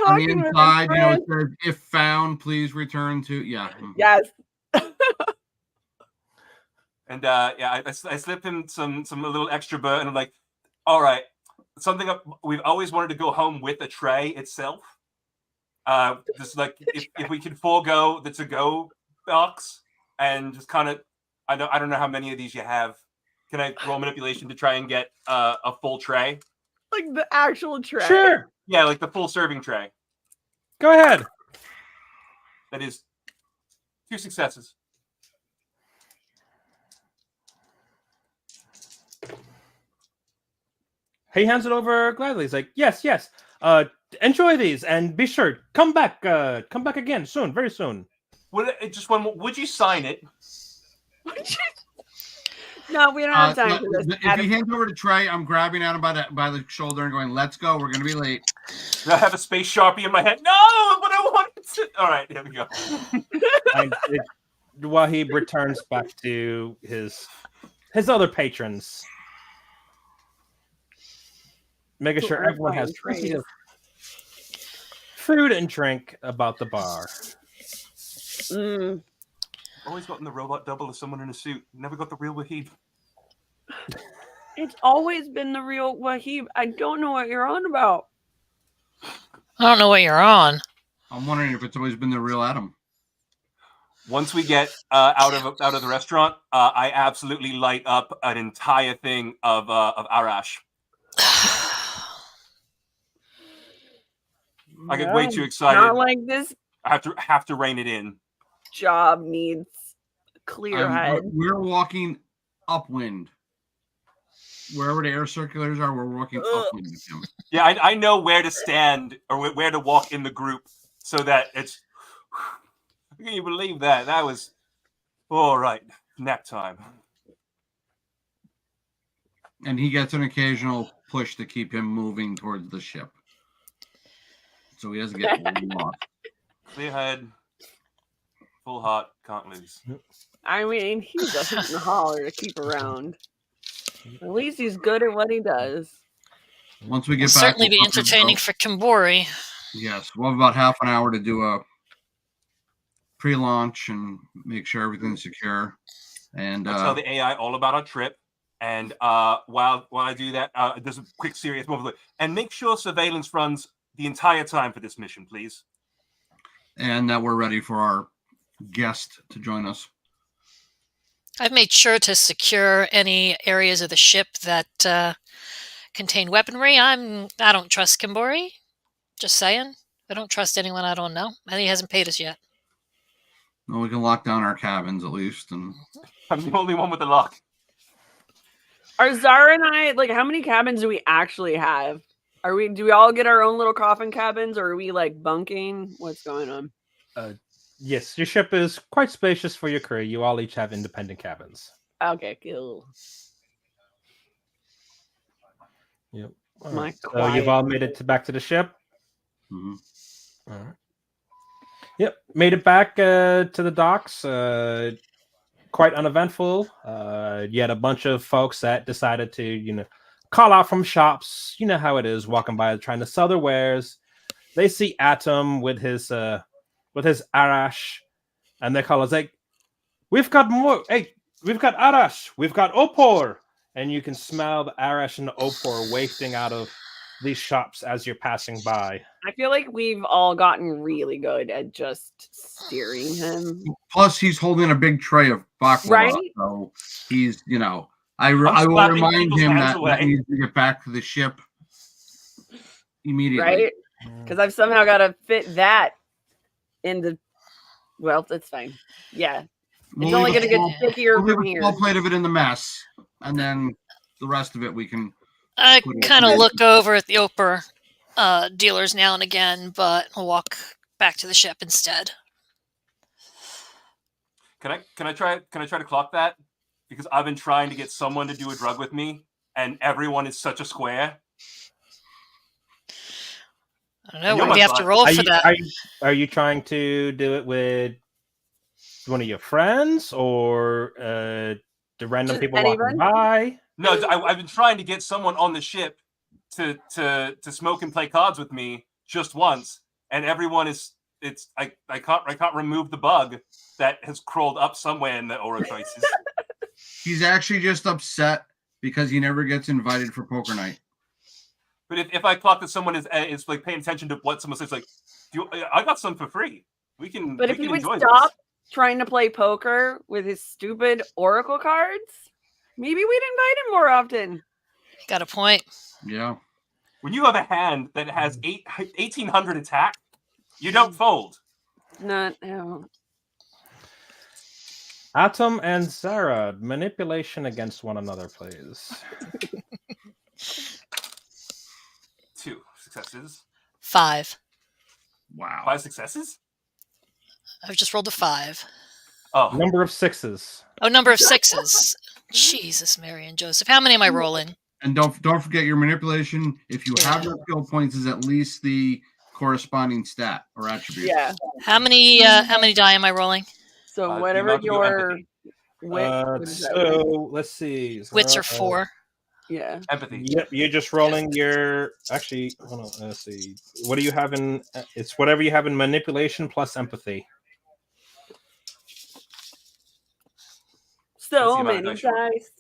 On the talking with inside, his it friend. says, "If found, please return to." Yeah. Yes. And I slipped him some a little extra bird, and I'm like, all right, something we've always wanted to go home with a tray itself. Just like if we could forego the to-go box and just kind of, I don't know how many of these you have. Can I roll manipulation to try and get a full tray? Like the actual tray. Sure. Yeah, like the full serving tray. Go ahead. That is 2 successes. He hands it over gladly. He's like, yes. Enjoy these and be sure come back again soon, very soon. Just one more. Would you sign it? No, we don't have time for this. If he hands over to Trey, I'm grabbing Adam by the shoulder and going, "Let's go. We're gonna be late." I have a space Sharpie in my head. No, but I want to. All right, here we go. While he returns back to his other patrons, making sure everyone has plenty of food and drink about the bar. Always gotten the robot double of someone in a suit. Never got the real Wahib. It's always been the real Wahib. I don't know what you're on about. I don't know what you're on. I'm wondering if it's always been the real Adam. Once we get out of the restaurant, I absolutely light up an entire thing of Arash. I get way too excited. Not like this I have to rein it in. job needs a clear head. We're walking upwind. Wherever the air circulars are, we're walking upwind with him. Yeah, I know where to stand or where to walk in the group so that it's. Can you believe that? That was all right. Nap time. And he gets an occasional push to keep him moving towards the ship, so he doesn't get lost. Clear head, full heart, can't lose. I mean, he's a hoot and holler to keep around. At least he's good at what he does. Once we get It'll back, certainly be we'll talk entertaining about- for Kimbori. Yes, we'll have about half an hour to do a pre-launch and make sure everything's secure. And I'll tell the AI all about our trip. And while I do that, there's a quick serious moment. And make sure surveillance runs the entire time for this mission, please. and that we're ready for our guest to join us. I've made sure to secure any areas of the ship that contain weaponry. I don't trust Kimbori. Just saying. I don't trust anyone I don't know. And he hasn't paid us yet. Well, we can lock down our cabins at least. And I'm the only one with the lock. Are Zara and I, like, how many cabins do we actually have? Do we all get our own little coffin cabins, or are we like bunking? What's going on? Yes, your ship is quite spacious for your crew. You all each have independent cabins. Okay, cool. Yep. My So you've all made it back to the ship. mhm. All right. Yep, made it back to the docks. Quite uneventful. You had a bunch of folks that decided to, call out from shops. You know how it is, walking by trying to sell their wares. They see Atom with his Arash, and they call us like, "We've got more. Hey, we've got Arash. We've got Opor." And you can smell the Arash and the Opor wafting out of these shops as you're passing by. I feel like we've all gotten really good at just steering him. Plus, he's holding a big tray of baklava, Right? so he's, I will slapping remind people's him hands that away. he needs to get back to the ship immediately. Right? Because I've somehow got to fit that in the. Well, that's fine. Yeah. It's only going to get stickier We'll leave from a here. small plate of it in the mess, and then the rest of it we can. I put it kind of in. look over at the Oprah dealers now and again, but I'll walk back to the ship instead. Can I try to clock that? Because I've been trying to get someone to do a drug with me, and everyone is such a square. I don't know. What do you have to roll for that? Are you trying to do it with one of your friends or the random Just people anyone? walking by? No, I've been trying to get someone on the ship to smoke and play cards with me just once, and everyone is I can't remove the bug that has crawled up somewhere in the aura crisis. He's actually just upset because he never gets invited for poker night. But if I clock that someone is like paying attention to what someone says, like, I got some for free. We can. But we if can he would enjoy stop this. trying to play poker with his stupid oracle cards, maybe we'd invite him more often. Got a point. Yeah. When you have a hand that has 1800 attack, you don't fold. No. Atom and Zara, manipulation against one another, please. 2 successes. 5. Wow. 5 successes? I've just rolled a 5. Oh. Number of 6s. Oh, number of 6s. Jesus, Mary and Joseph. How many am I rolling? And don't forget your manipulation. If you have no skill points, is at least the corresponding stat or attribute. Yeah. How many die am I rolling? So whatever your wit. So let's see. Wits are 4. Yeah. Empathy. Yep, you're just rolling your. Actually, hold on. Let's see. What do you have in? It's whatever you have in manipulation plus empathy. So many dice,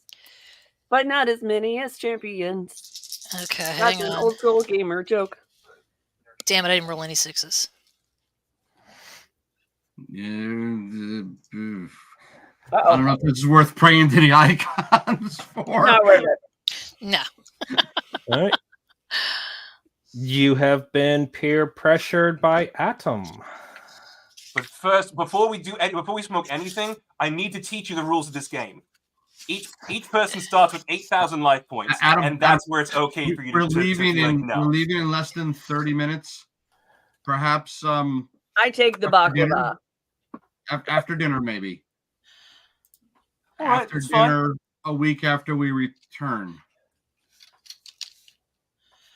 but not as many as champions. Okay, That's hang an on. old school gamer joke. Damn it, I didn't roll any 6s. Yeah. I don't know if this is worth praying to the icons for. Not worth it. No. All right. You have been peer pressured by Atom. But first, before we smoke anything, I need to teach you the rules of this game. Each person starts with 8,000 life points, and that's where it's okay for you to leaving feel in like, no. We're leaving in less than 30 minutes. Perhaps I take the baklava. After dinner, maybe. All right, after dinner, a week after we return.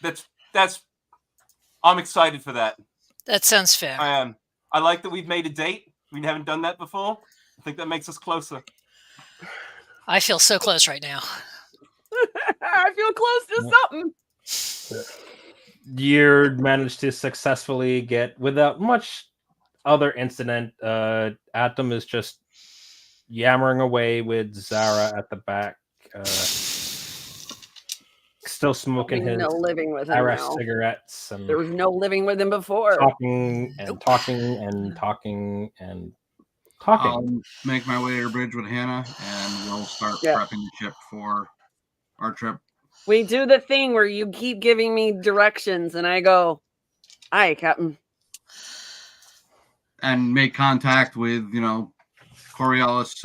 That's. I'm excited for that. That sounds fair. I am. I like that we've made a date. We haven't done that before. I think that makes us closer. I feel so close right now. I feel close to something. You managed to successfully get, without much other incident, Atom is just yammering away with Zara at the back, still smoking his living with him now. cigarettes. And there was no living with him before. Talking and talking and talking and talking. I'll make my way to the bridge with Hannah, and we'll start prepping the ship for our trip. We do the thing where you keep giving me directions, and I go, "Aye, Captain," and make contact with Coriolis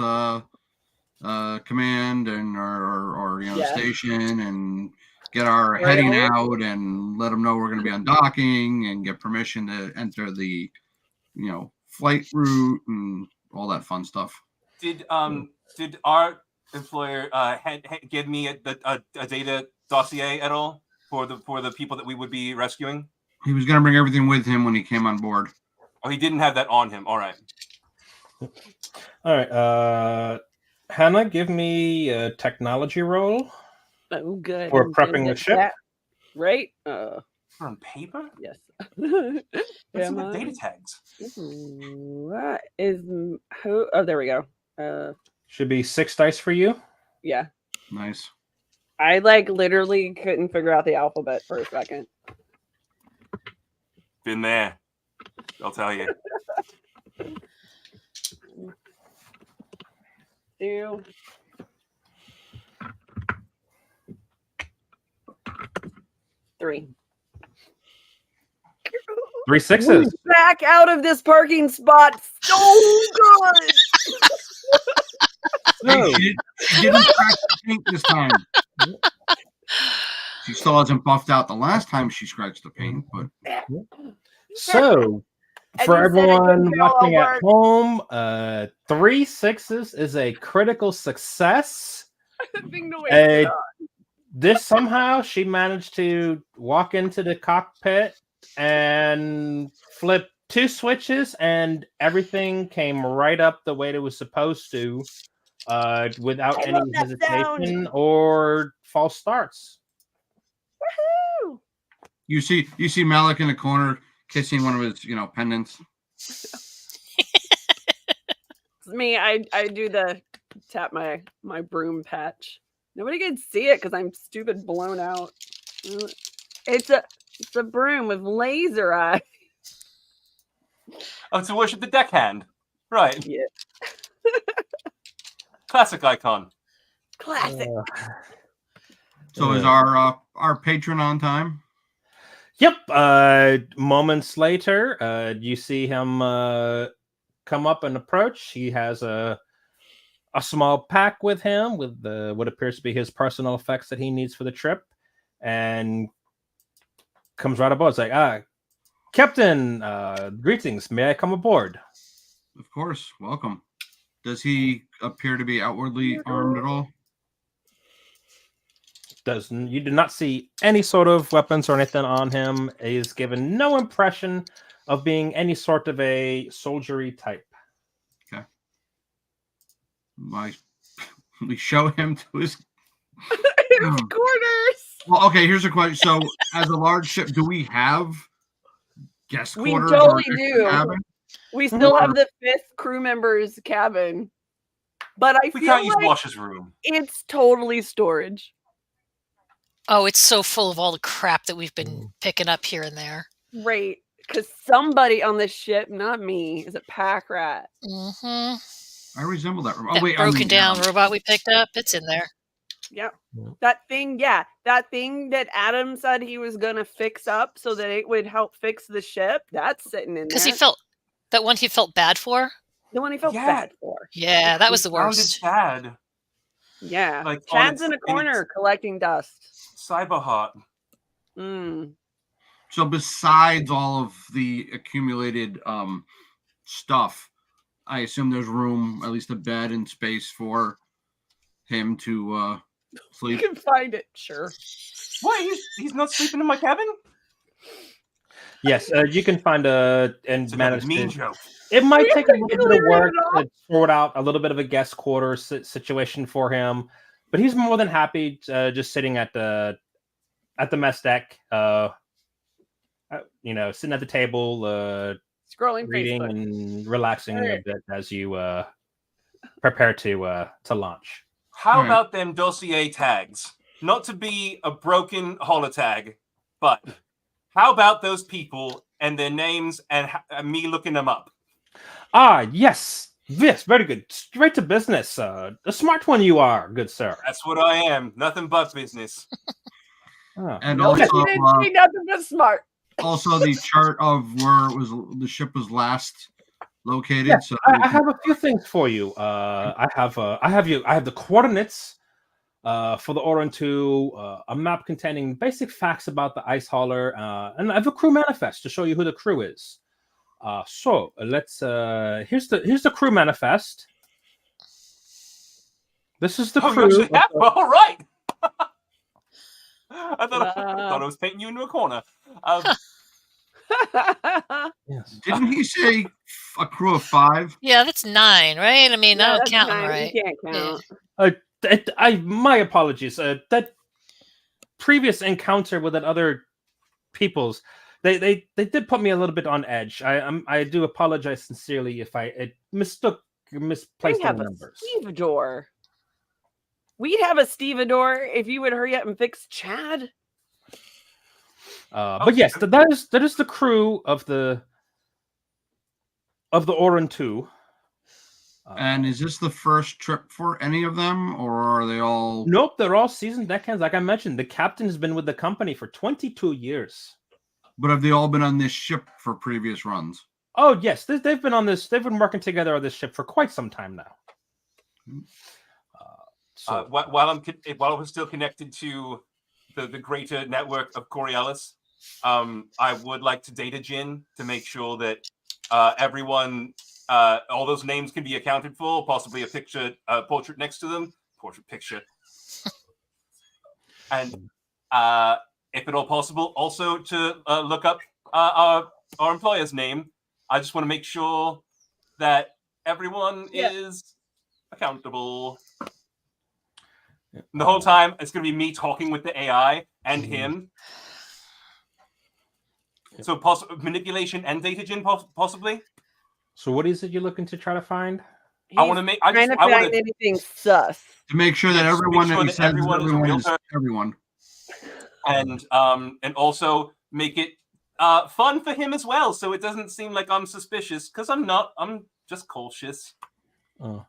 command and or station, and get our heading out, and let them know we're going to be undocking, and get permission to enter the flight route and all that fun stuff. Did our employer give me a data dossier at all for the people that we would be rescuing? He was going to bring everything with him when he came on board. Oh, he didn't have that on him. All right. All right. Hannah, give me a technology roll. Oh, good. For prepping the ship. Right? On paper? Yes. Let's see the data tags. What is who? Oh, there we go. Should be 6 dice for you. Yeah. Nice. I literally couldn't figure out the alphabet for a second. Been there. I'll tell you. 2, 3. 3 sixes. Back out of this parking spot so good. Hey, she didn't scratch the paint this time. She still hasn't buffed out the last time she scratched the paint, but So, And for you said it everyone didn't all watching at work. home, 3 sixes is a critical success. Thing to waste it on. This somehow she managed to walk into the cockpit and flip 2 switches, and everything came right up the way it was supposed to, without I any love that hesitation sound. or false starts. Woohoo! you see Malik in the corner kissing one of his, pendants. It's me. I do the tap my broom patch. Nobody can see it because I'm stupid blown out. It's a broom with laser eye. Oh, to worship the deckhand. Right. Yeah. Classic icon. Classic. So is our patron on time? Yep. Moments later, you see him come up and approach. He has a small pack with him with what appears to be his personal effects that he needs for the trip, and comes right aboard. It's like, Captain, greetings. May I come aboard? Of course. Welcome. Does he appear to be outwardly armed at all? You do not see any sort of weapons or anything on him. He is given no impression of being any sort of a soldiery type. We show him to his Quarters. Well, okay, here's a question. So, as a large ship, do we have guest We quarters? totally or do. cabin? We still have the 5th crew member's cabin, but I We feel can't use like Wash's room. it's totally storage. Oh, it's so full of all the crap that we've been picking up here and there. Right. Because somebody on this ship, not me, is a pack rat. Mm-hmm. I resemble that. Oh, That wait, broken down robot we picked up, it's in there. Yep. That thing that Adam said he was going to fix up so that it would help fix the ship, that's sitting in there. Because he felt bad for. The one he felt bad for. Yeah, that was the Sounded worst. sad. Yeah. Like, Chad's in a corner collecting dust. Cyberheart. So besides all of the accumulated stuff, I assume there's room, at least a bed and space for him to sleep. You can find it, sure. What? He's not sleeping in my cabin? Yes, you can find and manage mean to. joke. It might take a little bit of work to sort out a little bit of a guest quarter situation for him, but he's more than happy just sitting at the mess deck, sitting at the table, scrolling, reading Facebook. and relaxing a bit as you prepare to launch. How about them dossier tags? Not to be a broken holotag, but how about those people and their names and me looking them up? Yes, very good. Straight to business. A smart one you are, good sir. That's what I am. Nothing but business. And No, also, you didn't see nothing but smart. Also, the chart of where the ship was last located. Yeah, so I have a few things for you. I have the coordinates for the Oran 2, a map containing basic facts about the ice hauler, and I have a crew manifest to show you who the crew is. So let's here's the crew manifest. This is the crew. You actually have? All right. I thought I was painting you into a corner. Yes. Didn't he say a crew of 5? Yeah, that's 9, right? I mean, I don't count them 9. right. You can't count. My apologies. That previous encounter with that other people's, they did put me a little bit on edge. I do apologize sincerely if I misplaced the numbers. Stevedore. We'd have a stevedore if you would hurry up and fix Chad. But yes, that is the crew of the Oran 2. And is this the first trip for any of them, or are they all? Nope, they're all seasoned deckhands. Like I mentioned, the captain has been with the company for 22 years. But have they all been on this ship for previous runs? Oh yes, they've been on this. They've been working together on this ship for quite some time now. While we're still connected to the greater network of Coriolis, I would like to data gin to make sure that everyone, all those names can be accounted for. Possibly a picture, portrait next to them, portrait picture, and if at all possible, also to look up our employer's name. I just want to make sure that everyone is accountable. And the whole time, it's going to be me talking with the AI and him. So manipulation and data gin possibly. So what is it you're looking to try to find? He's I want to make. I trying just. to I find want to anything sus. To make sure that Yes, everyone make sure that he that says everyone is a everyone real is person. everyone. And also make it fun for him as well, so it doesn't seem like I'm suspicious, because I'm not. I'm just cautious. Oh.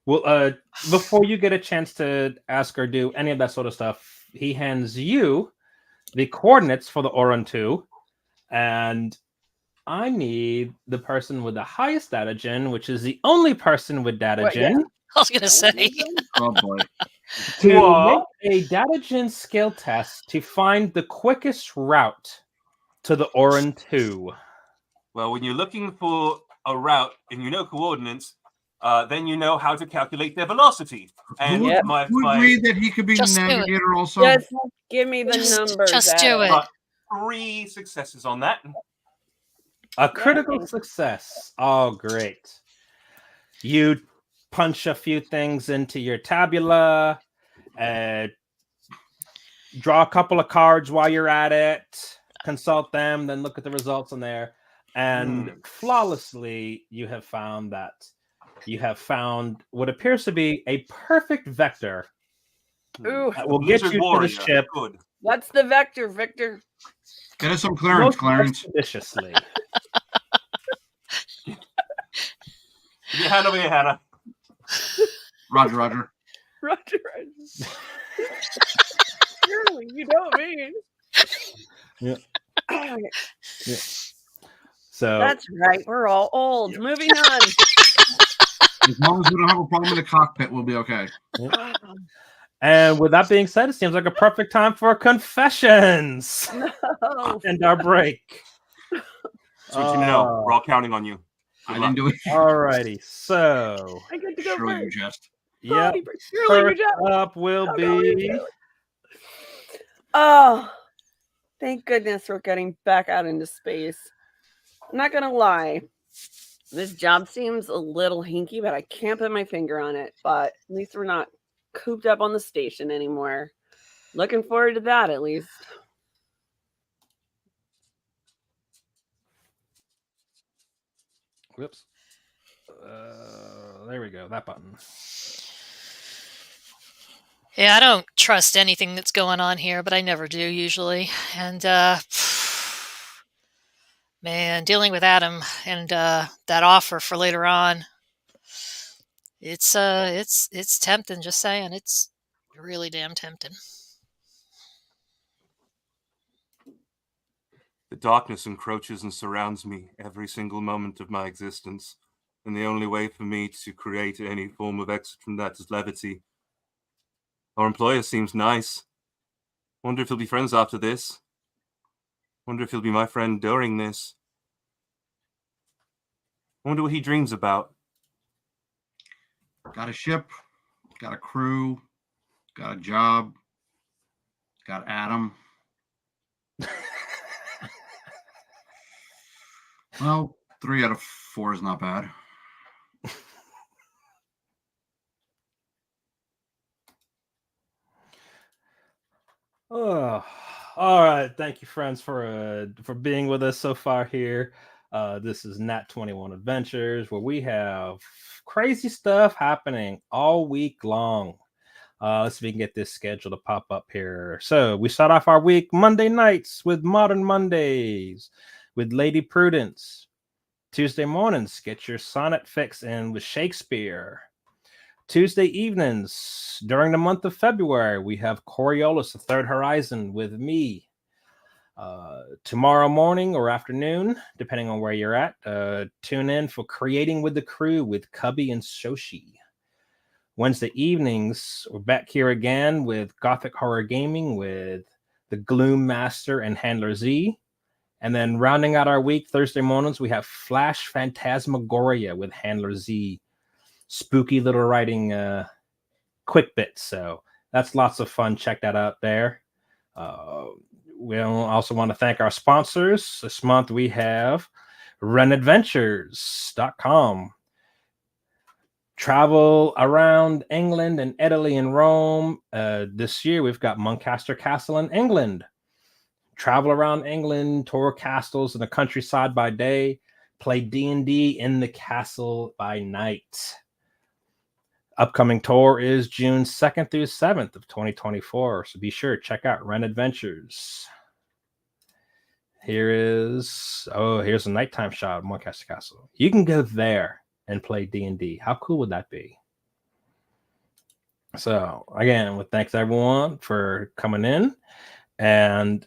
Well, before you get a chance to ask or do any of that sort of stuff, he hands you the coordinates for the Oran 2, and I need the person with the highest data gen, which is the only person with data What, gen, I was gonna say. Oh boy. to What? make a data gen skill test to find the quickest route to the Oran 2. Well, when you're looking for a route and you know coordinates, then you know how to calculate their velocity. And Who, Yep. who agreed that he could be the Just do it. navigator also? Just give me the numbers. Just do Adam. it. 3 successes on that. A critical success. Oh, great. You punch a few things into your tabula, draw a couple of cards while you're at it, consult them, then look at the results on there. And flawlessly, you have found what appears to be a perfect vector Ooh, that will get Lizard you warrior. to the ship Good. what's the vector, Victor? Get us some clearance, most Clarence. expeditiously. Give your hand over here, Hannah. Roger, Roger. Roger. Surely you don't mean. Yeah. Okay, Yeah. So that's right. We're all old. Moving on. As long as we don't have a problem in the cockpit, we'll be okay. and with that being said, it seems like a perfect time for confessions Oh, and our break. So what you know, we're all counting on you. I didn't do it. Alrighty, so I get to go Surely you first. jest. yeah, Surely you first just. up will Oh, no, be you Oh, thank goodness we're getting back out into space. I'm not gonna lie. This job seems a little hinky, but I can't put my finger on it. But at least we're not cooped up on the station anymore. Looking forward to that at least. whoops. There we go. That button. Yeah, I don't trust anything that's going on here, but I never do usually. And man, dealing with Adam and that offer for later on, it's tempting. Just saying, it's really damn tempting. The darkness encroaches and surrounds me every single moment of my existence, and the only way for me to create any form of exit from that is levity. Our employer seems nice. Wonder if he'll be friends after this. Wonder if he'll be my friend during this. Wonder what he dreams about. Got a ship, got a crew, got a job, got Adam. Well, 3 out of 4 is not bad. Oh, all right. Thank you, friends, for being with us so far here. This is Nat 21 Adventures, where we have crazy stuff happening all week long. Let's see if we can get this schedule to pop up here. So we start off our week Monday nights with Modern Mondays with Lady Prudence. Tuesday mornings, get your sonnet fix in with Shakespeare. Tuesday evenings, during the month of February, we have Coriolis, The Third Horizon with me. Tomorrow morning or afternoon, depending on where you're at, tune in for Creating with the Crew with Cubby and Shoshi. Wednesday evenings, we're back here again with Gothic Horror Gaming with the Gloom Master and Handler Z. And then rounding out our week, Thursday mornings, we have Flash Phantasmagoria with Handler Z. Spooky little writing quick bits. So that's lots of fun. Check that out there. We also want to thank our sponsors. This month we have renadventures.com. Travel around England and Italy and Rome. This year we've got Muncaster Castle in England. Travel around England, tour castles in the countryside by day, play D&D in the castle by night. Upcoming tour is June 2nd through 7th of 2024. So be sure to check out Ren Adventures. Here's a nighttime shot of Muncaster Castle. You can go there and play D&D. How cool would that be? So again, thanks everyone for coming in. And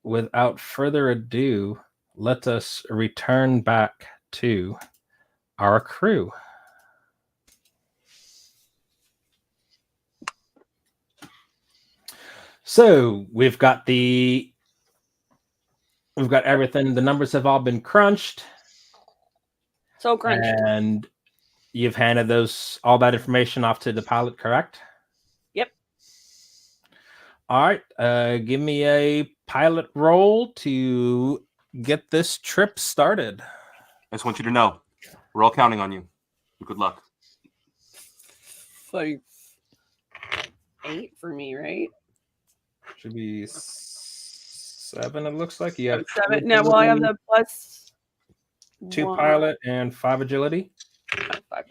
without further ado, let us return back to our crew. So we've got everything. The numbers have all been crunched. So crunched. And you've handed all that information off to the pilot, correct? Yep. All right. Give me a pilot roll to get this trip started. I just want you to know, we're all counting on you. Good luck. Like 8 for me, right? Should be 7, it looks like. You have 7. No, well, I have the plus 2 1. pilot and 5 agility. 5.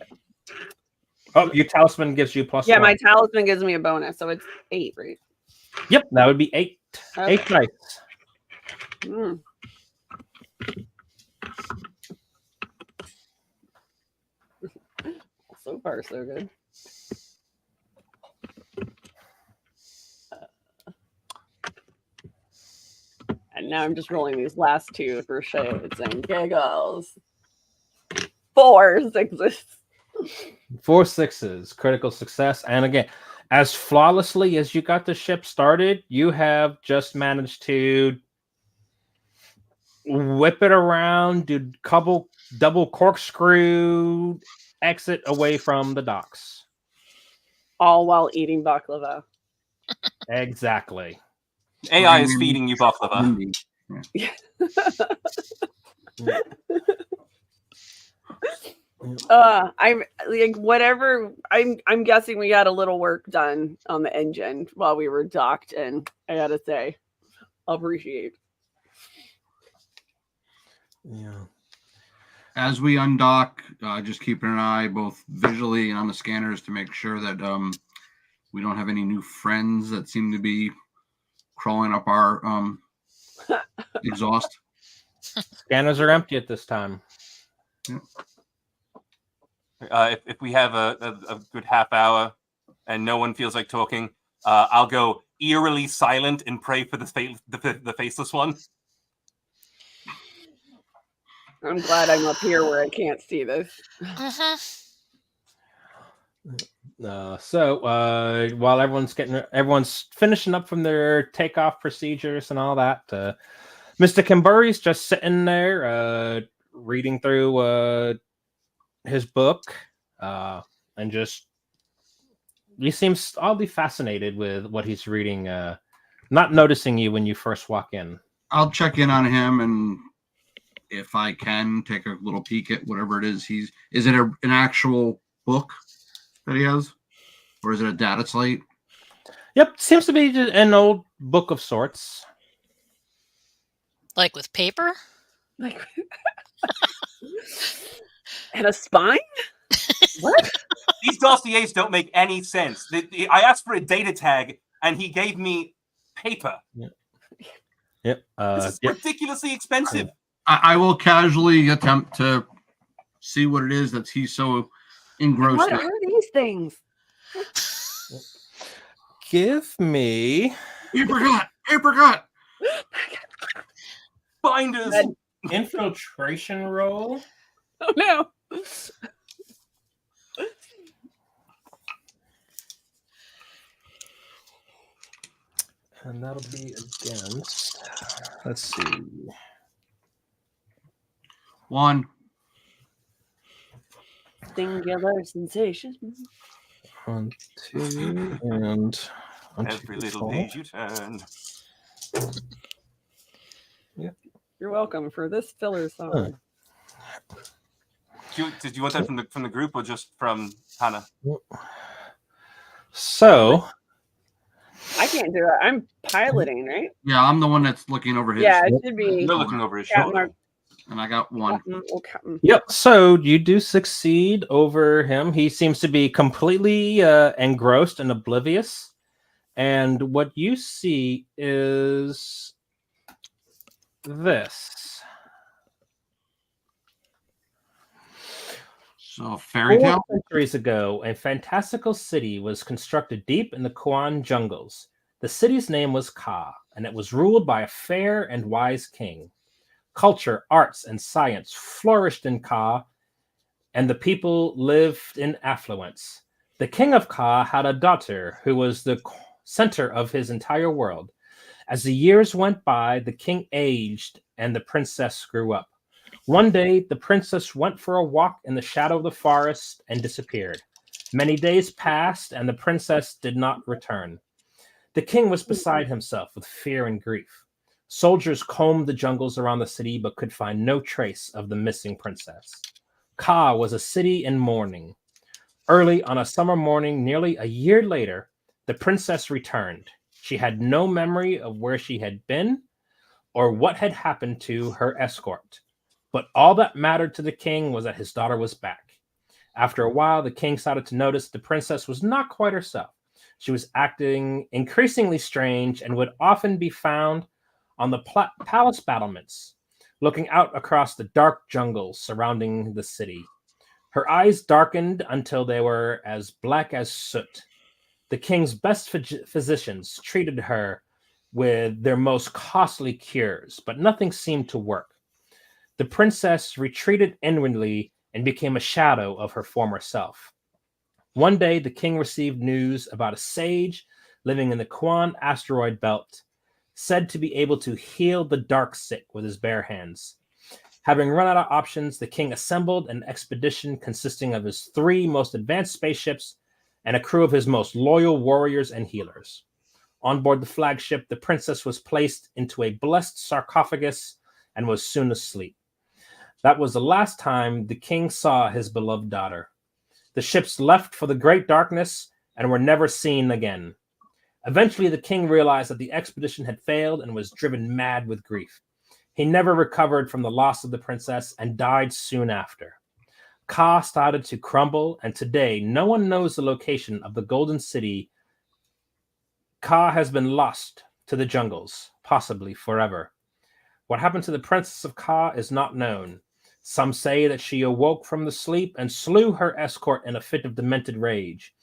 Oh, your talisman gives you plus 1. My talisman gives me a bonus, so it's 8, right? Yep, that would be 8. Okay. 8 dice. So far, so good. And now I'm just rolling these last 2 for shades and giggles. 4 6s. 4 6s, critical success. And again, as flawlessly as you got the ship started, you have just managed to whip it around, do double corkscrew exit away from the docks. All while eating baklava. Exactly. AI is feeding you baklava. Yeah. I'm like whatever. I'm guessing we got a little work done on the engine while we were docked, and I gotta say, appreciate. Yeah. As we undock, just keeping an eye both visually and on the scanners to make sure that we don't have any new friends that seem to be crawling up our exhaust. Scanners are empty at this time. Yeah. If we have a good half hour and no one feels like talking, I'll go eerily silent and pray for the faceless one. I'm glad I'm up here where I can't see this. So while everyone's finishing up from their takeoff procedures and all that, Mr. Kimburi's just sitting there reading through his book, and just he seems oddly fascinated with what he's reading, not noticing you when you first walk in. I'll check in on him, and if I can, take a little peek at whatever it is. Is it an actual book that he has, or is it a data slate? Yep, seems to be an old book of sorts. Like with paper? Like, and a spine? What? These dossiers don't make any sense. I asked for a data tag, and he gave me paper. Yep. This is ridiculously expensive. I will casually attempt to see what it is that he's so engrossed What in. are these things? Give me Apricot. Binders. Red. infiltration roll. Oh no. And that'll be against, let's see. 1. Singular sensation. 1, 2, and Every little page you turn. You're welcome for this filler song. Did you want that from the group or just from Hannah? So I can't do it. I'm piloting, right? Yeah, I'm the one that's looking over his. Yeah, it should be You're looking over his Captain shoulder. And I got 1. Captain. yep. So you do succeed over him. He seems to be completely engrossed and oblivious. And what you see is this. So fairy tale. 4 centuries ago, a fantastical city was constructed deep in the Kuan jungles. The city's name was Ka, and it was ruled by a fair and wise king. Culture, arts, and science flourished in Ka, and the people lived in affluence. The king of Ka had a daughter who was the center of his entire world. As the years went by, the king aged, and the princess grew up. One day, the princess went for a walk in the shadow of the forest and disappeared. Many days passed, and the princess did not return. The king was beside himself with fear and grief. Soldiers combed the jungles around the city but could find no trace of the missing princess. Ka was a city in mourning. Early on a summer morning, nearly a year later, the princess returned. She had no memory of where she had been or what had happened to her escort. But all that mattered to the king was that his daughter was back. After a while, the king started to notice the princess was not quite herself. She was acting increasingly strange and would often be found on the palace battlements, looking out across the dark jungles surrounding the city. Her eyes darkened until they were as black as soot. The king's best physicians treated her with their most costly cures, but nothing seemed to work. The princess retreated inwardly and became a shadow of her former self. One day, the king received news about a sage living in the Kuan asteroid belt, said to be able to heal the dark sick with his bare hands. Having run out of options, the king assembled an expedition consisting of his 3 most advanced spaceships and a crew of his most loyal warriors and healers. On board the flagship, the princess was placed into a blessed sarcophagus and was soon asleep. That was the last time the king saw his beloved daughter. The ships left for the great darkness and were never seen again. Eventually, the king realized that the expedition had failed and was driven mad with grief. He never recovered from the loss of the princess and died soon after. Ka started to crumble, and today no one knows the location of the Golden City. Ka has been lost to the jungles, possibly forever. What happened to the Princess of Ka is not known. Some say that she awoke from the sleep and slew her escort in a fit of demented rage.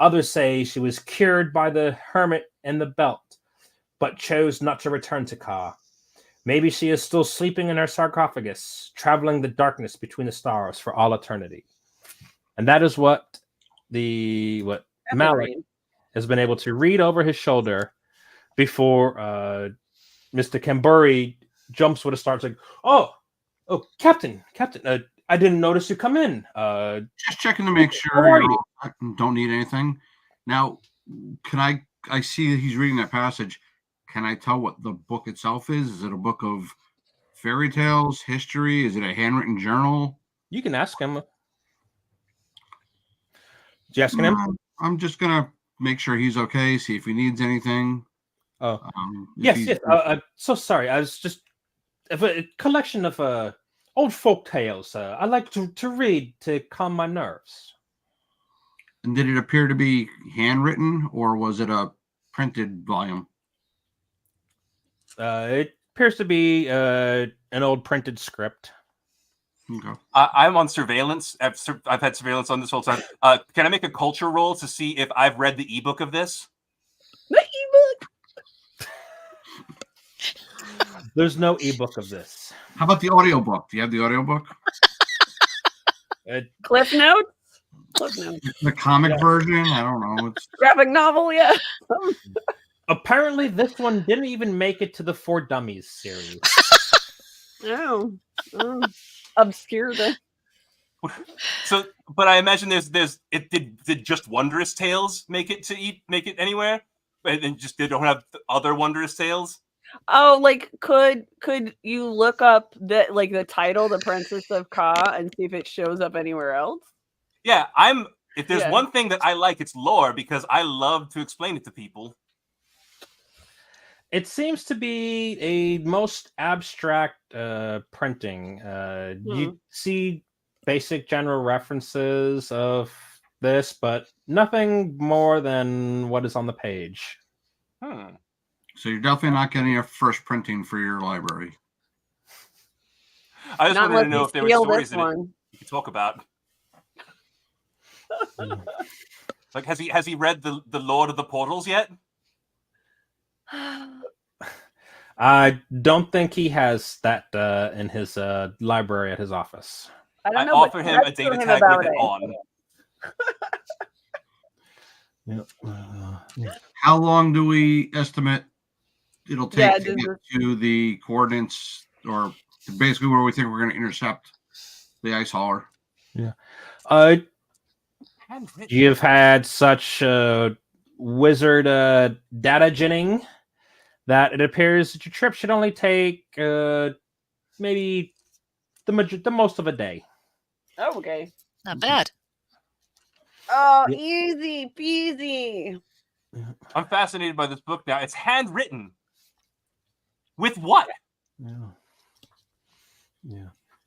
Others say she was cured by the hermit in the belt, but chose not to return to Ka. Maybe she is still sleeping in her sarcophagus, traveling the darkness between the stars for all eternity. And that is what Malik has been able to read over his shoulder before Mr. Kamburi jumps with a start like, oh, Captain, I didn't notice you come in. Just checking to make sure you don't need anything. Now, can I see that he's reading that passage. Can I tell what the book itself is? Is it a book of fairy tales, history? Is it a handwritten journal? You can ask him. You asking him? I'm just going to make sure he's okay, see if he needs anything. Oh, yes. So sorry. I was just a collection of old folk tales. I like to read to calm my nerves. And did it appear to be handwritten, or was it a printed volume? It appears to be an old printed script. Okay. I'm on surveillance. I've had surveillance on this whole time. Can I make a culture roll to see if I've read the ebook of this? The ebook. There's no ebook of this. How about the audiobook? Do you have the audiobook? Cliff notes. Cliff notes. The comic Yeah. version? I don't know. It's Graphic novel. Yeah. Apparently, this one didn't even make it to the For Dummies series. Oh. Obscure the. So, but I imagine did just Wondrous Tales make it anywhere, and just they don't have other Wondrous Tales. Oh, like could you look up the title, The Princess of Ka, and see if it shows up anywhere else? Yeah, if there's one thing that I like, it's lore, because I love to explain it to people. It seems to be a most abstract printing. You see basic general references of this, but nothing more than what is on the page. So you're definitely not getting a first printing for your library. I just Not wanted to know unless if there you were steal stories this in it one. you could talk about. Like, has he read the Lord of the Portals yet? I don't think he has that in his library at his office. I don't I know. offer him a data tag with it on. How long do we estimate it'll take Yeah, to get to the coordinates, or basically where we think we're going to intercept the ice hauler? Yeah. You've had such wizard data ginning that it appears that your trip should only take maybe the most of a day. Oh, okay. Not bad. Oh, easy peasy. I'm fascinated by this book now. It's handwritten. With what? Yeah.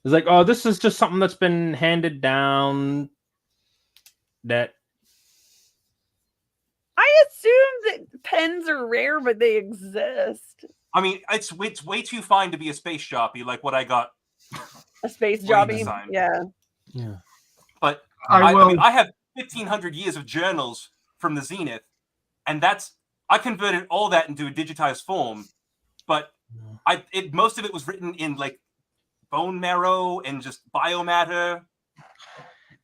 It's like, oh, this is just something that's been handed down. That I assume that pens are rare, but they exist. I mean, it's way too fine to be a space jockey, like what I got. A space Well, jobby. design. Yeah. But I I mean, I have 1,500 years of journals from the Zenith, and I converted all that into a digitized form. But most of it was written in like bone marrow and just biomatter.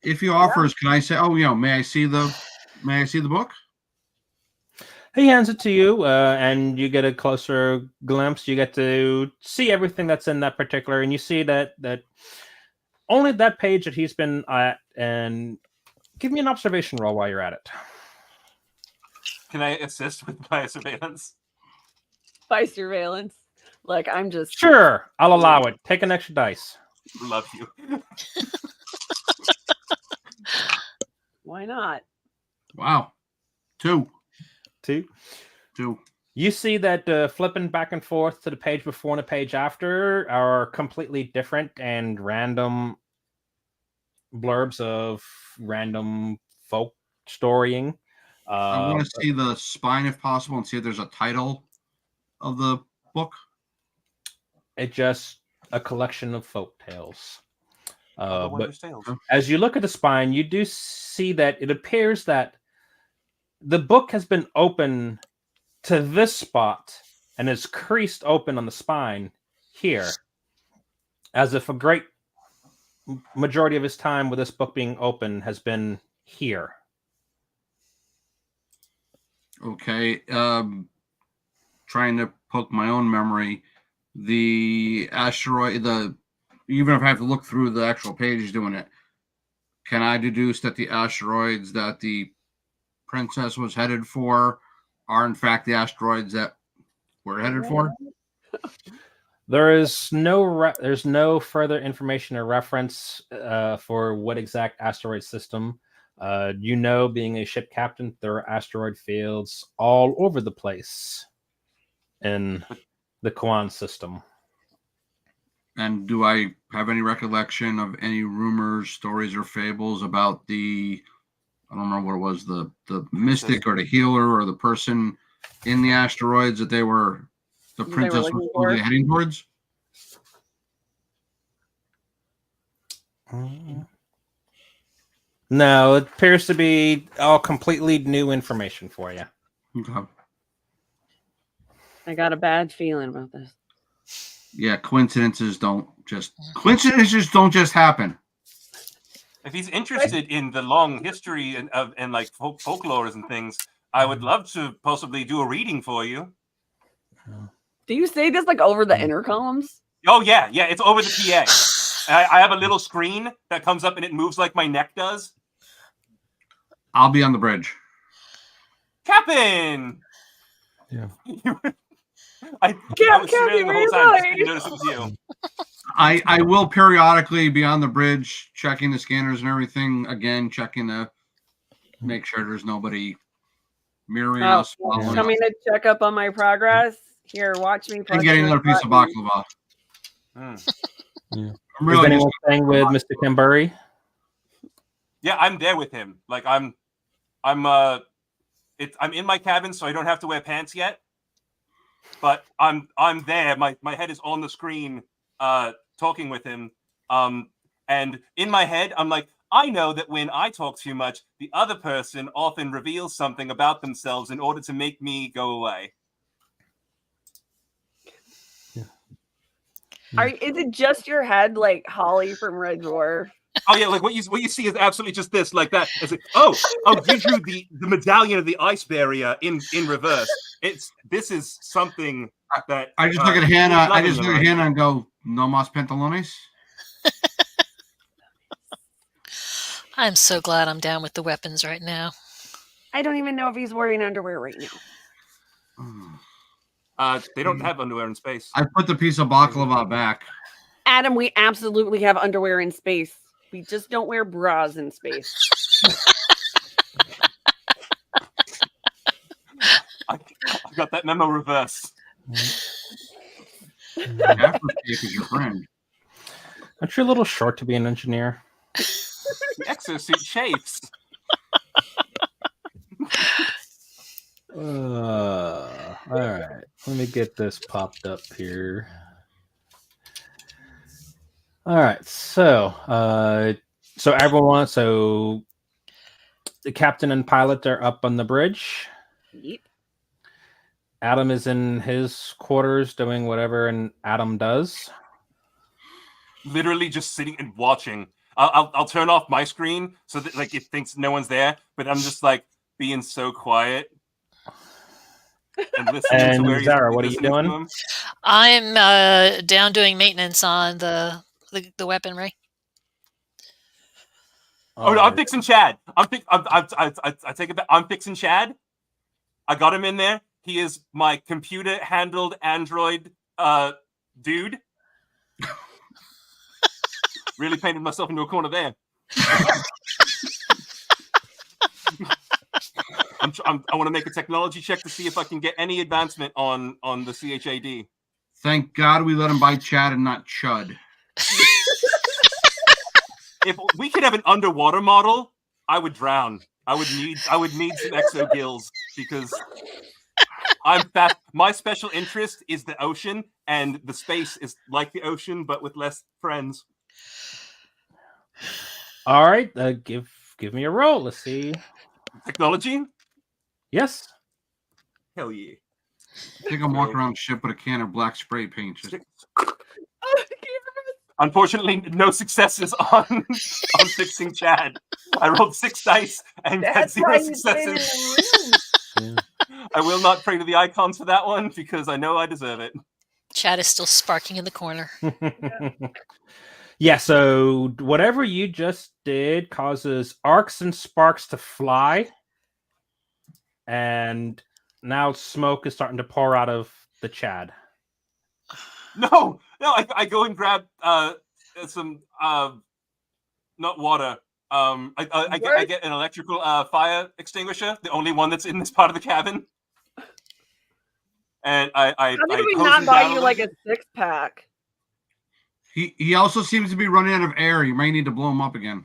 If he offers, can I say, "Oh, may I see the book?" he hands it to you, and you get a closer glimpse. You get to see everything that's in that particular, and you see that only that page that he's been at. And give me an observation roll while you're at it. Can I assist with my surveillance? By surveillance. Like, I'm just. Sure, I'll allow it. Take an extra dice. Love you. Why not? Wow, two. You see that flipping back and forth to the page before and the page after are completely different and random blurbs of random folk storying. I want to see the spine if possible and see if there's a title of the book. It's just a collection of folk tales. But Tales. as you look at the spine, you do see that it appears that the book has been open to this spot and is creased open on the spine here, as if a great majority of his time with this book being open has been here. Okay. Trying to poke my own memory. The asteroid, even if I have to look through the actual page doing it, can I deduce that the asteroids that the princess was headed for are in fact the asteroids that we're headed for? There's no further information or reference for what exact asteroid system. Being a ship captain, there are asteroid fields all over the place in the Kwan system. And do I have any recollection of any rumors, stories, or fables about I don't remember what it was, the mystic or the healer or the person in the asteroids that they were the They were princess was looking supposedly for? heading towards? No, it appears to be all completely new information for you. Okay. I got a bad feeling about this. Yeah, coincidences don't just happen. If he's interested in the long history and like folklores and things, I would love to possibly do a reading for you. Do you say this like over the intercoms? Oh yeah, it's over the PA. I have a little screen that comes up and it moves like my neck does. I'll be on the bridge. Captain! Yeah. I was surveilling the whole time. Just didn't notice it was you. I will periodically be on the bridge, checking the scanners and everything. Again, checking to make sure there's nobody mirroring us. Coming to check up on my progress. Here, watch me. And getting another piece of baklava. Yeah. I'm really Is anyone staying with Mr. Kimbury? Yeah, I'm there with him. Like I'm in my cabin, so I don't have to wear pants yet. But I'm there. My head is on the screen, talking with him. And in my head, I'm like, I know that when I talk too much, the other person often reveals something about themselves in order to make me go away. Is it just your head, like Holly from Red Dwarf? Oh yeah, like what you see is absolutely just this, like that. It's like, you drew the medallion of the ice barrier in reverse. This is something that I just look at Hannah. I just look at Hannah and go, "No mas pantalones." I'm so glad I'm down with the weapons right now. I don't even know if he's wearing underwear right now. They don't have underwear in space. I put the piece of baklava back. Adam, we absolutely have underwear in space. We just don't wear bras in space. I got that memo reversed. Afterscape is your friend. Aren't you a little short to be an engineer? The exosuit chafes. All right. Let me get this popped up here. All right. So the captain and pilot are up on the bridge. Yep. Adam is in his quarters doing whatever Adam does. Literally just sitting and watching. I'll turn off my screen so that like it thinks no one's there, but I'm just like being so quiet and listening to where Zara, what are he's you listening to doing? him. I'm down doing maintenance on the weaponry. Oh no, I'm fixing Chad. I take it back. I'm fixing Chad. I got him in there. He is my computer-handled android dude. Really painted myself into a corner there. I want to make a technology check to see if I can get any advancement on the CHAD. Thank God we let him buy Chad and not Chud. If we could have an underwater model, I would drown. I would need some exo gills because I'm fast. My special interest is the ocean, and the space is like the ocean but with less friends. All right, give me a roll. Let's see. Technology? Yes. Hell yeah. I think I'm walking around the ship with a can of black spray paint. Unfortunately, no successes on fixing Chad. I rolled 6 dice and had 0 successes. I will not pray to the icons for that one because I know I deserve it. Chad is still sparking in the corner. Yeah, so whatever you just did causes arcs and sparks to fly. And now smoke is starting to pour out of the Chad. No, I go and grab some not water. I get an electrical fire extinguisher, the only one that's in this part of the cabin. And How did we not buy you like a 6-pack? He also seems to be running out of air. You might need to blow him up again.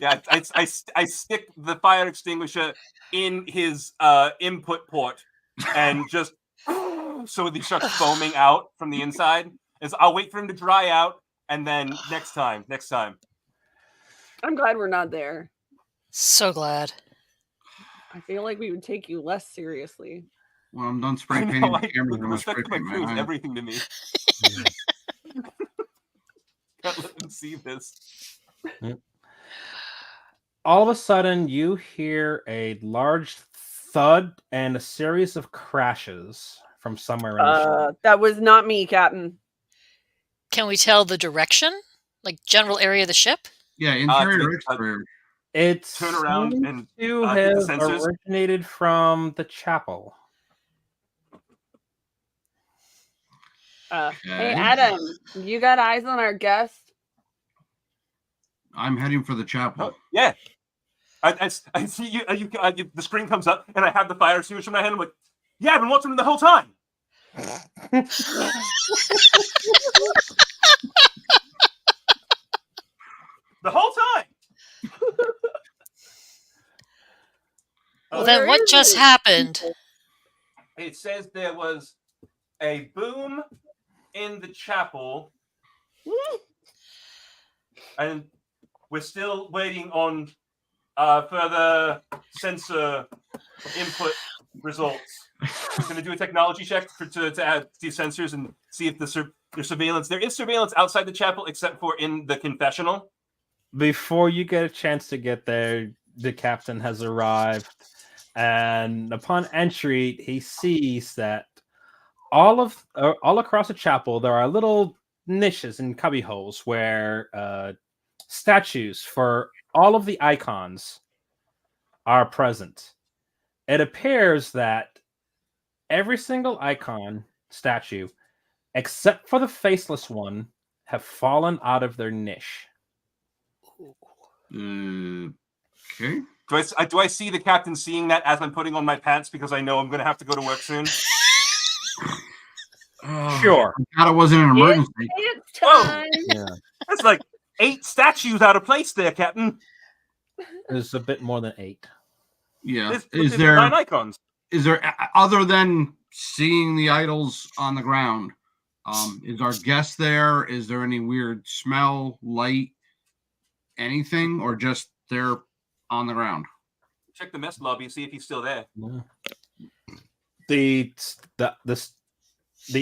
Yeah, I stick the fire extinguisher in his input port and just so he starts foaming out from the inside. And so I'll wait for him to dry out, and then next time. I'm glad we're not there. So glad. I feel like we would take you less seriously. When I'm done spray painting the camera, With I'm gonna spray respect to my paint crew, my is eye. everything to me. Can't let them see this. All of a sudden, you hear a large thud and a series of crashes from somewhere in the ship. That was not me, Captain. Can we tell the direction? Like general area of the ship? Yeah, interior, we- exterior. It's Turn around and to get have the sensors. originated from the chapel. Hey, Okay. Adam, you got eyes on our guest? I'm heading for the chapel. Oh, yeah. I see you, the screen comes up, and I have the fire extinguisher in my hand. I'm like, yeah, I've been watching them the whole time. The whole time. Well, then what just happened? It says there was a boom in the chapel, and we're still waiting on further sensor input results. I'm going to do a technology check to add these sensors and see if there's surveillance. There is surveillance outside the chapel, except for in the confessional. Before you get a chance to get there, the captain has arrived, and upon entry, he sees that all across the chapel there are little niches and cubby holes where statues for all of the icons are present. It appears that every single icon statue, except for the faceless one, have fallen out of their niche. Okay. Do I see the captain seeing that as I'm putting on my pants because I know I'm going to have to go to work soon? Sure. I thought it wasn't an emergency. It's time. Yeah. That's like 8 statues out of place there, Captain. There's a bit more than 8. Yeah. There's 9 icons. Is there, other than seeing the idols on the ground, is our guest there? Is there any weird smell, light, anything, or just they're on the ground? Check the mess lobby, see if he's still there. The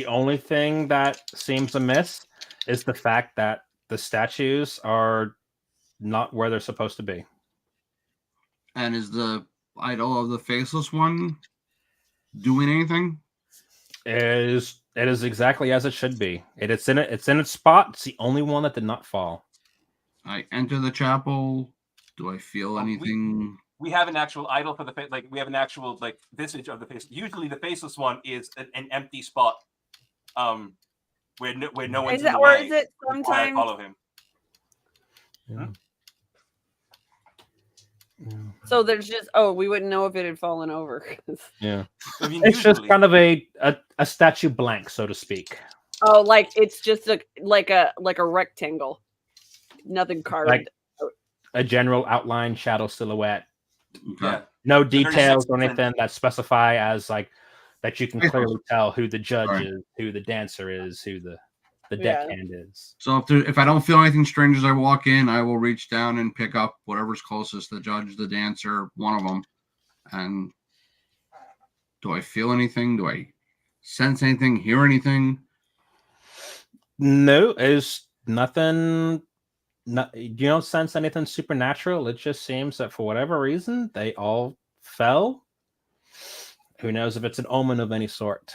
only thing that seems amiss is the fact that the statues are not where they're supposed to be. And is the idol of the faceless one doing anything? It is exactly as it should be. It's in its spot. It's the only one that did not fall. I enter the chapel. Do I feel anything? We have an actual idol for the face. Like we have an actual visage of the face. Usually, the faceless one is an empty spot, where no one's in the way. Or is it sometimes? I follow him. Yeah. So there's just we wouldn't know if it had fallen over. Yeah. I mean, It's just kind of a statue blank, so to speak. Oh, like it's just like a rectangle. Nothing carved. Like a general outline, shadow, silhouette. Okay. Yeah. No details or 36%. anything that specify as like that you can clearly tell who the judge Right. is, who the dancer is, who the Yeah. deckhand is. So if I don't feel anything strange as I walk in, I will reach down and pick up whatever's closest, the judge, the dancer, one of them. And do I feel anything? Do I sense anything? Hear anything? No, it's nothing. You don't sense anything supernatural. It just seems that for whatever reason they all fell. Who knows if it's an omen of any sort?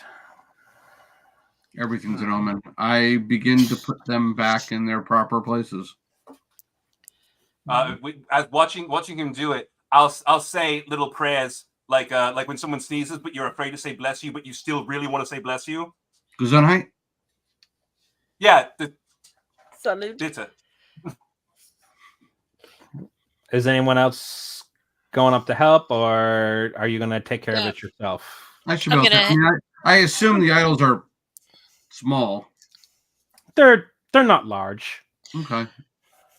Everything's an omen. I begin to put them back in their proper places. As watching him do it, I'll say little prayers like when someone sneezes, but you're afraid to say bless you, but you still really want to say bless you. Gesundheit? Yeah, Salute. bitte. Is anyone else going up to help, or are you going to take care of it yourself? I should be able to. I mean, I assume the idols are small. They're not large. Okay.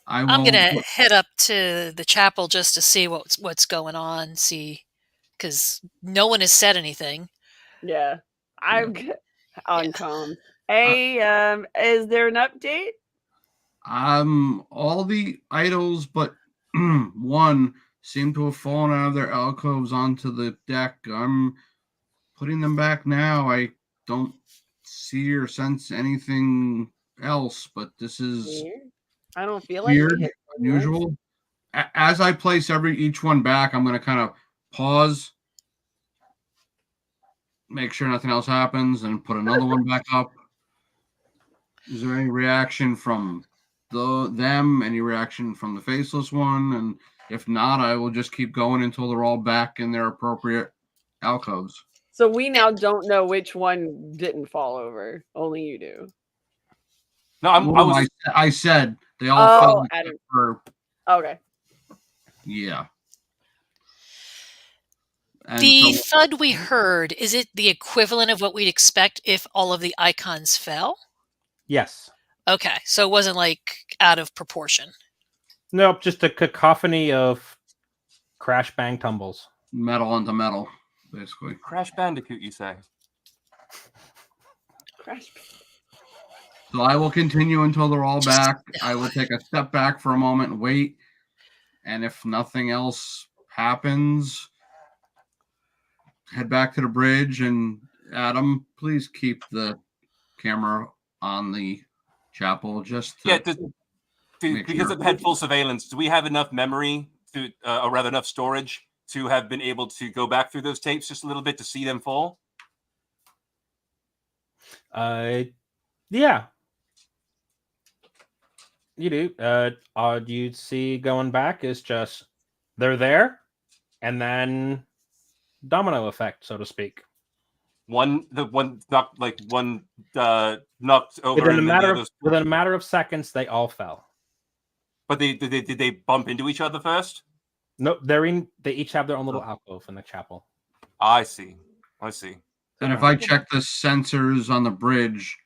I'm gonna head up to the chapel just to see what's going on. See, because no one has said anything. Yeah. I'm on comms. Hey, is there an update? All the idols but one seem to have fallen out of their alcoves onto the deck. I'm putting them back now. I don't see or sense anything else, but this is Weird. I don't feel like weird, we hit unusual. As I place each one back, I'm going to kind of pause, make sure nothing else happens, and put another one back up. Is there any reaction from them? Any reaction from the faceless one? And if not, I will just keep going until they're all back in their appropriate alcoves. So we now don't know which one didn't fall over. Only you do. No, I said they all Oh, fell Adam. for Okay. yeah. And The so, thud we heard, is it the equivalent of what we'd expect if all of the icons fell? Yes. Okay, so it wasn't like out of proportion. Nope, just a cacophony of crash, bang, tumbles. metal onto metal, basically. Crash Bandicoot, you say? Crash. So I will continue until they're all back. I will take a step back for a moment and wait. And if nothing else happens, head back to the bridge. And Adam, please keep the camera on the chapel just to Because of head full surveillance, do we have enough memory to, or rather enough storage to have been able to go back through those tapes just a little bit to see them fall? Yeah. You do. All you see going back is just they're there, and then domino effect, so to speak. One knocked knocked over. Within a matter of seconds, they all fell. But did they bump into each other first? Nope, they each have their own little alcove in the chapel. I see. And if I check the sensors on the bridge,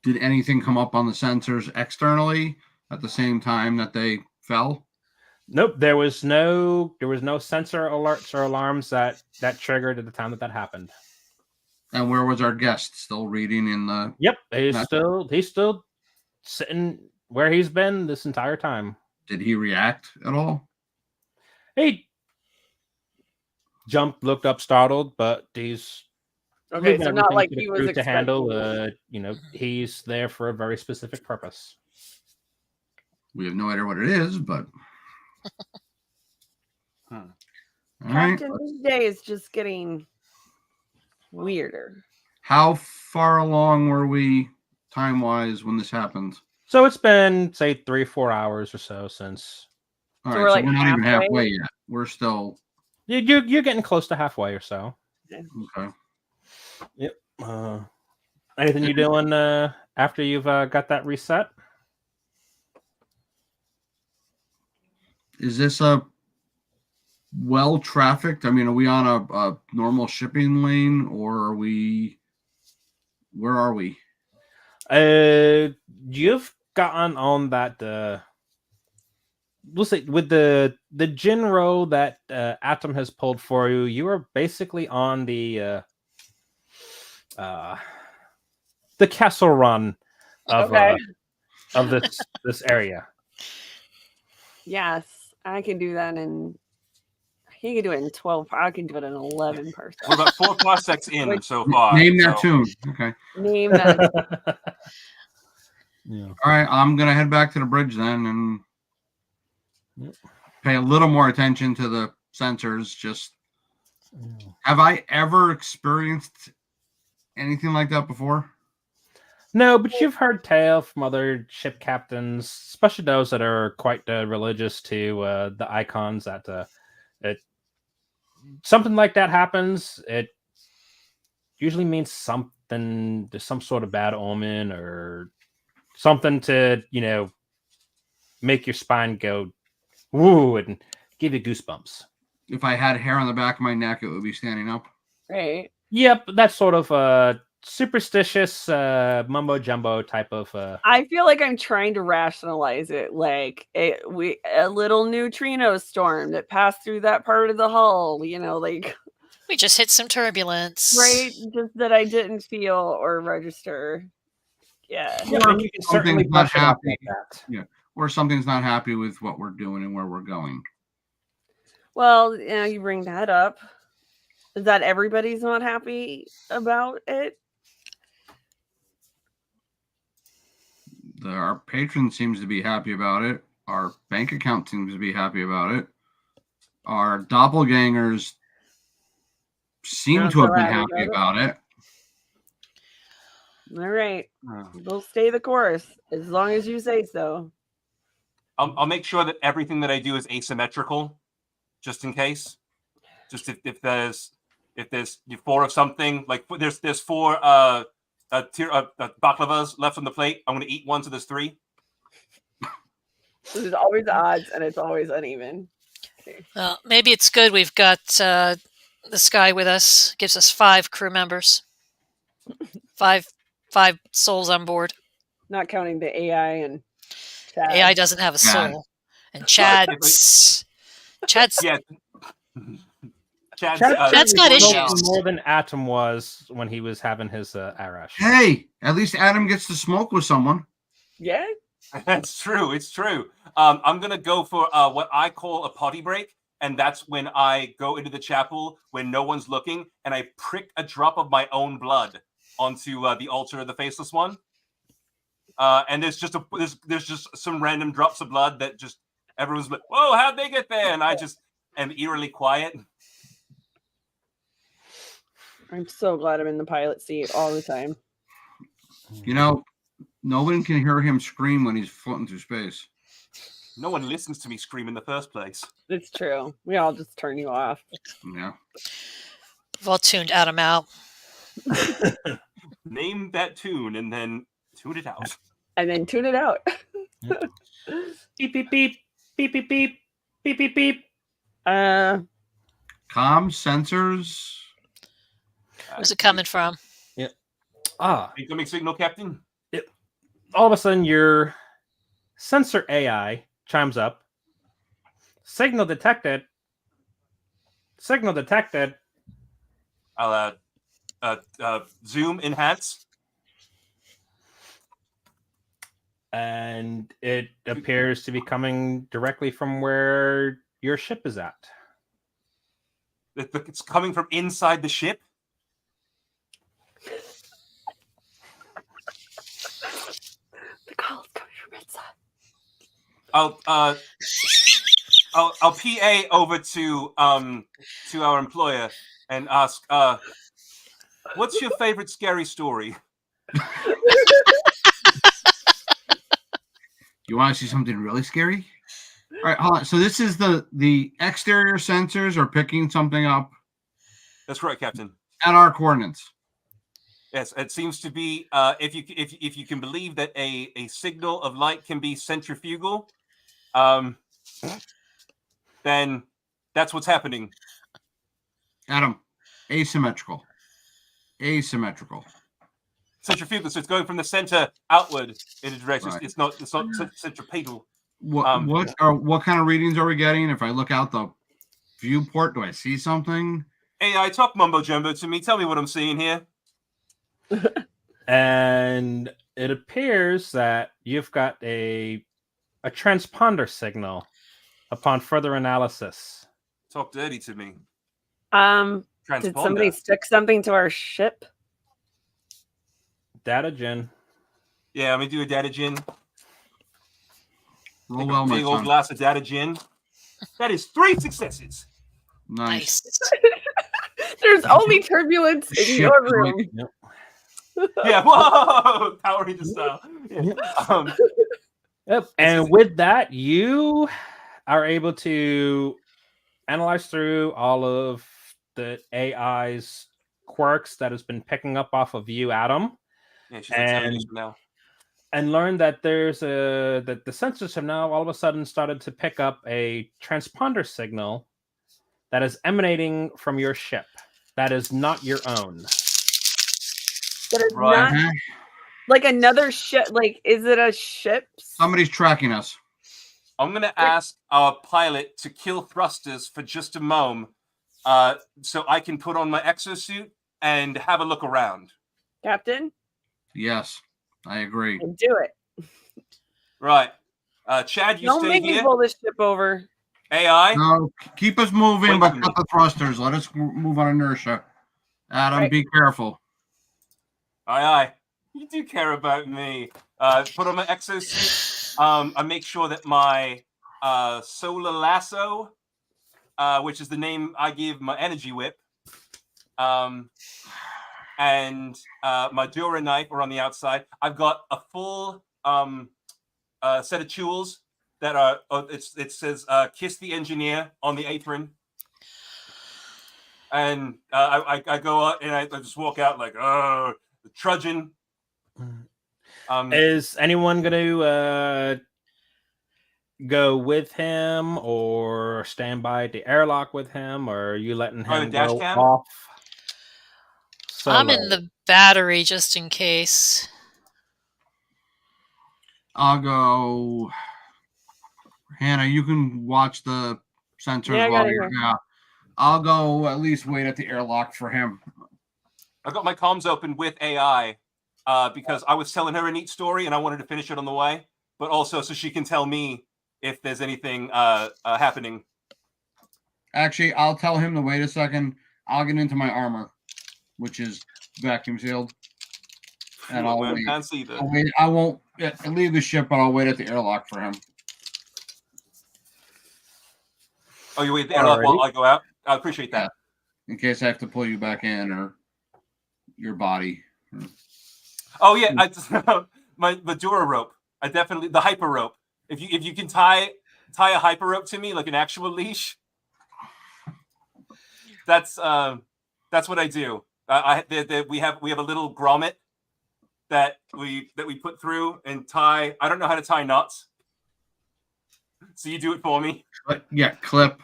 did anything come up on the sensors externally at the same time that they fell? Nope, there was no sensor alerts or alarms that triggered at the time that happened. And where was our guest? Still reading in the? Yep, he's still sitting where he's been this entire time. Did he react at all? He jumped, looked up, startled, but he's Okay, so not like he was to handle. He's there for a very specific purpose. We have no idea what it is, but all Captain, right. this day is just getting weirder. How far along were we time-wise when this happened? So it's been, say, 3-4 hours or so since. All So right, we're so like we're not even halfway? halfway yet. We're still You're getting close to halfway or so. okay. Yep. Anything you doing after you've got that reset? Is this a well trafficked? I mean, are we on a normal shipping lane, or are we? Where are we? You've gotten on that. We'll say with the gin row that Atom has pulled for you. You are basically on the castle run of this area. Yes, I can do that in. He can do it in 12. I can do it in 11 person. We're about 4 parsecs in so far. Name that tune. Okay. Name that. Yeah. All right, I'm gonna head back to the bridge then and pay a little more attention to the sensors. Just have I ever experienced anything like that before? No, but you've heard tale from other ship captains, especially those that are quite religious to the icons. That something like that happens, it usually means something. There's some sort of bad omen or something to make your spine go woo and give you goosebumps. If I had hair on the back of my neck, it would be standing up. Right. Yep, that's sort of superstitious mumbo jumbo type of. I feel like I'm trying to rationalize it, like a little neutrino storm that passed through that part of the hull. Like We just hit some turbulence. Right? Just that I didn't feel or register. Yeah. Yeah, and you can certainly Something's not brush it off happy. like that. Yeah. Or something's not happy with what we're doing and where we're going. Well, you bring that up. Is that everybody's not happy about it? Our patron seems to be happy about it. Our bank account seems to be happy about it. Our doppelgangers seem Not to have so been happy happy about about it. All right. We'll stay the course as long as you say so. I'll make sure that everything that I do is asymmetrical, just in case. Just if there's four of something, like there's four baklavas left on the plate, I'm gonna eat one, so there's three. There's always odds, and it's always uneven. Well, maybe it's good we've got this guy with us. Gives us 5 crew members. Five souls on board. Not counting the AI and Chad. AI doesn't have a soul. And Chad's Yeah. Chad's Chad's got was issues. more than Atom was when he was having his Arash. Hey, at least Adam gets to smoke with someone. Yeah. That's true. It's true. I'm gonna go for what I call a potty break, and that's when I go into the chapel when no one's looking, and I prick a drop of my own blood onto the altar of the Faceless One. And there's just there's just some random drops of blood that just everyone's like, "Whoa, how'd they get there?" And I just am eerily quiet. I'm so glad I'm in the pilot seat all the time. You know, no one can hear him scream when he's floating through space. No one listens to me scream in the first place. It's true. We all just turn you off. Yeah. We've all tuned Adam out. Name that tune and then tune it out. And then tune it out. Beep beep beep beep beep beep beep beep beep. Comm sensors. Where's it coming from? Incoming signal, Captain. All of a sudden, your sensor AI chimes up. Signal detected. Signal detected. I'll zoom enhance. And it appears to be coming directly from where your ship is at. It's coming from inside the ship. The call's coming from inside. I'll PA over to our employer and ask, what's your favorite scary story? You want to see something really scary? All right, hold on. So this is the exterior sensors are picking something up That's correct, Captain. at our coordinates. Yes, it seems to be if you can believe that a signal of light can be centrifugal, then that's what's happening. Adam, asymmetrical. Asymmetrical. Centrifugal, so it's going from the center outward in a direction. Right. It's not centripetal. What kind of readings are we getting? If I look out the viewport, do I see something? AI, talk mumbo jumbo to me. Tell me what I'm seeing here. And it appears that you've got a transponder signal upon further analysis. Talk dirty to me. Did somebody stick something to our ship? Data gen. Yeah, I'm gonna do a data gin. Roll well, my Big old son. glass of data gin. That is 3 successes. Nice. There's only turbulence in Ship your is room. like- Yep. Yeah, whoa, Power Ranger style. Yeah. Yep. And with that, you are able to analyze through all of the AI's quirks that has been picking up off of you, Adam, Yeah, she's And- intelligent now. and learn that that the sensors have now all of a sudden started to pick up a transponder signal that is emanating from your ship. That is not your own. That is Right. not like another ship. Like, is it a ship? Somebody's tracking us. I'm gonna ask our pilot to kill thrusters for just a moment so I can put on my exosuit and have a look around. Captain, Yes, I agree. do it. Right. Chad, you Don't stay make me here. pull this ship over. AI. No, keep us moving, Wait but for me. cut the thrusters. Let us move on inertia. Adam, Right. be careful. Aye. You do care about me. Put on my exosuit. I make sure that my solar lasso, which is the name I give my energy whip, and my Dura knife are on the outside. I've got a full set of tools that are. It says "Kiss the Engineer" on the apron, and I go out and I just walk out like, oh, trudging. Is anyone going to go with him or stand by at the airlock with him, or are you letting Oh, the him dash go cam? off? I'm in solo? the battery just in case. I'll go. Hannah, you can watch the sensors Yeah, I while got it you're. here. Yeah, I'll go at least wait at the airlock for him. I got my comms open with AI because I was telling her a neat story and I wanted to finish it on the way, but also so she can tell me if there's anything happening. Actually, I'll tell him to wait a second. I'll get into my armor, which is vacuum sealed, and I'll wait. Can't see that. I won't leave the ship, but I'll wait at the airlock for him. Oh, you wait there while I go out? I appreciate that. Yeah. In case I have to pull you back in or your body. Oh yeah, my Dura rope. I definitely the hyper rope. If you can tie a hyper rope to me like an actual leash, that's what I do. We have a little grommet that we put through and tie. I don't know how to tie knots, so you do it for me. Yeah, clip,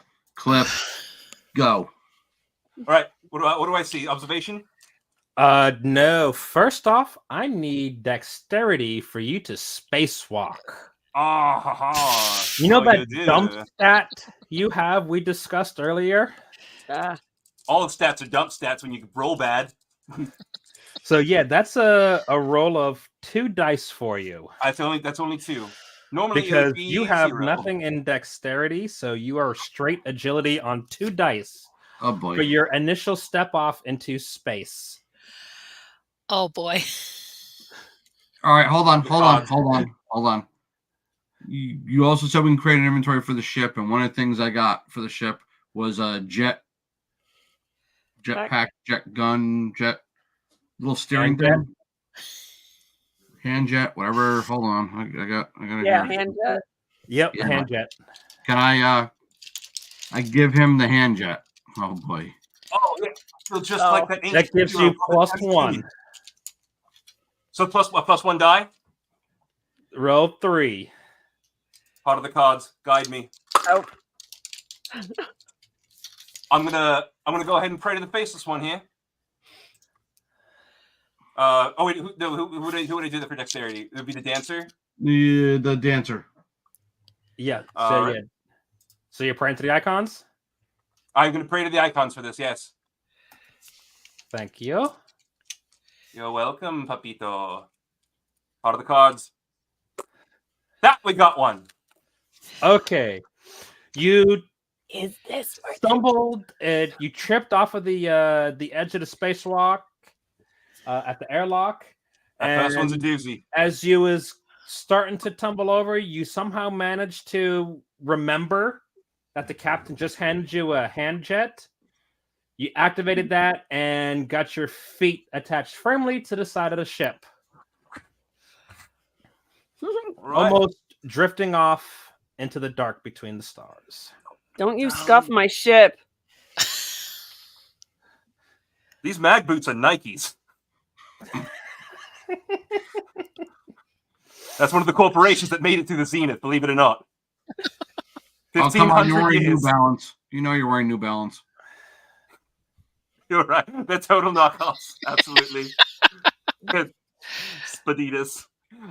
go. All right. What do I see? Observation. No. First off, I need dexterity for you to spacewalk. You know that dump stat you have we discussed earlier? All the stats are dump stats when you roll bad. So yeah, that's a roll of 2 dice for you. That's only 2. Normally Because it would be you have 0. nothing in dexterity, so you are straight agility on 2 dice Oh boy. for your initial step off into space. Oh boy. All right, hold on. You also said we can create an inventory for the ship, and one of the things I got for the ship was a jetpack, jet gun, little steering thing. Hand jet, whatever. Hold on. I got hand jet. Yep, Yeah. hand jet. Can I give him the hand jet? Oh boy. Oh, yeah. So just like that. That gives you +1. So plus 1 die. Roll 3. Part of the cards. Guide me. Oh. I'm gonna go ahead and pray to the faceless one here. Oh wait, who would I do that for dexterity? It would be the dancer. The dancer. Yeah. Right. Yeah. So you're praying to the icons? I'm gonna pray to the icons for this. Yes. Thank you. You're welcome, Papito. Part of the cards. That we got one. Okay. You Is this stumbled and you tripped off of the edge of the spacewalk at the airlock. That first one's a doozy. As you was starting to tumble over, you somehow managed to remember that the captain just handed you a hand jet. You activated that and got your feet attached firmly to the side of the ship. Right. Almost drifting off into the dark between the stars. Don't you scuff my ship. These mag boots are Nikes. That's one of the corporations that made it to the Zenith, believe it or not. Oh, come on, you're 1,500 wearing New years. Balance. You know you're wearing New Balance. You're right. They're total knockoffs. Absolutely. Spaditas.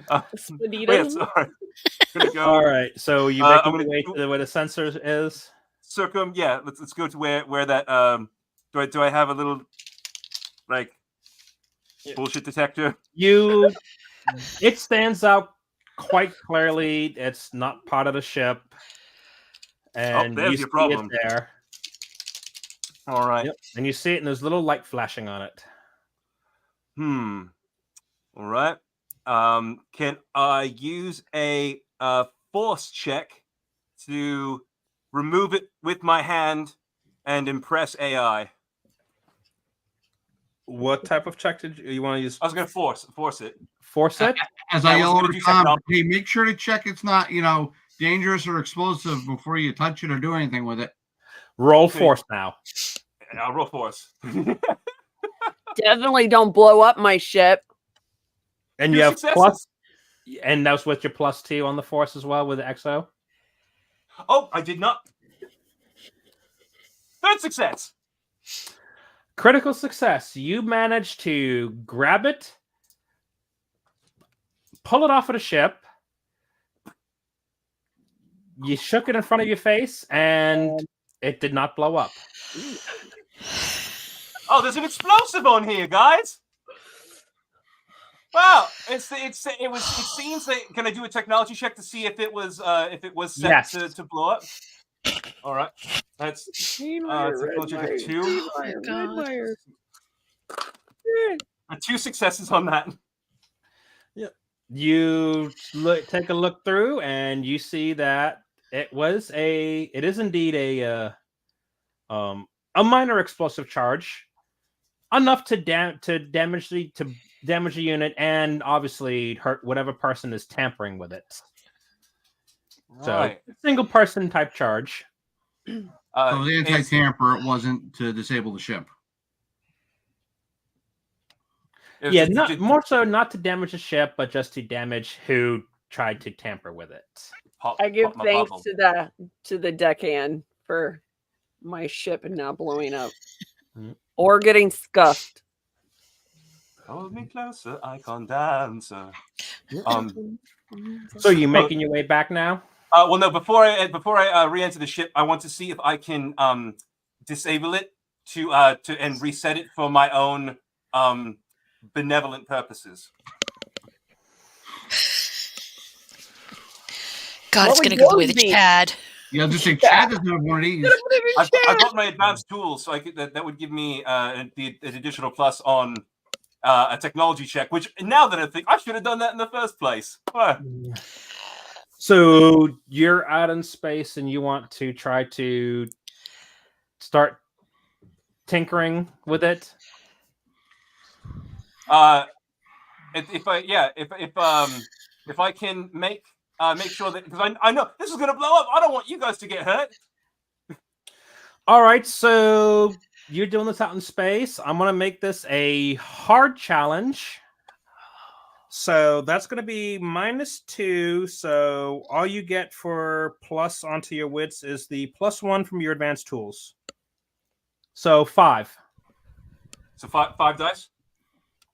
Spaditas. Wait, sorry. Gonna go. All right, so you I'm making gonna your way do- to where the sensor is? Yeah, let's go to where that do I have a little like bullshit detector? It stands out quite clearly. It's not part of the ship, and there's you your see problem. it there. All right. Yep, and you see it, and there's a little light flashing on it. All right. Can I use a force check to remove it with my hand and impress AI? What type of check did you want to use? I was going to force it. Force it? As Yeah, I I yell wasn't over gonna do Tom, technology. hey, make sure to check it's not, dangerous or explosive before you touch it or do anything with it. Roll force now. I'll roll force. Definitely don't blow up my ship. And Two you have successes. plus, and that's with your +2 on the force as well with the XO. Oh, I did not. Third success. Critical success. You managed to grab it, pull it off of the ship. You shook it in front of your face, and it did not blow up. Oh, there's an explosive on here, guys. Wow, it seems that. Can I do a technology check to see if it was set Yes. to blow up? All right, that's technology check 2. Two successes on that. You take a look through, and you see that it is indeed a minor explosive charge, enough to damage the unit, and obviously hurt whatever person is tampering with it. Right. So single person type charge. So the anti-tamper, it wasn't to disable the ship. Yeah, more so not to damage the ship, but just to damage who tried to tamper with it. I give thanks to the deckhand for my ship not blowing up or getting scuffed. Hold me closer, icon dancer. So you're making your way back now? Well, no. Before I re-enter the ship, I want to see if I can disable it to and reset it for my own benevolent purposes. God, it's going to go the way that Chad. Yeah, just say Chad doesn't have one of these. I've got my advanced tools, so that would give me an additional plus on a technology check. Which now that I think, I should have done that in the first place. So you're out in space, and you want to try to start tinkering with it. If I can make sure that, because I know this is going to blow up. I don't want you guys to get hurt. All right, so you're doing this out in space. I'm going to make this a hard challenge. So that's going to be -2. So all you get for plus onto your wits is the +1 from your advanced tools. So 5. So five dice?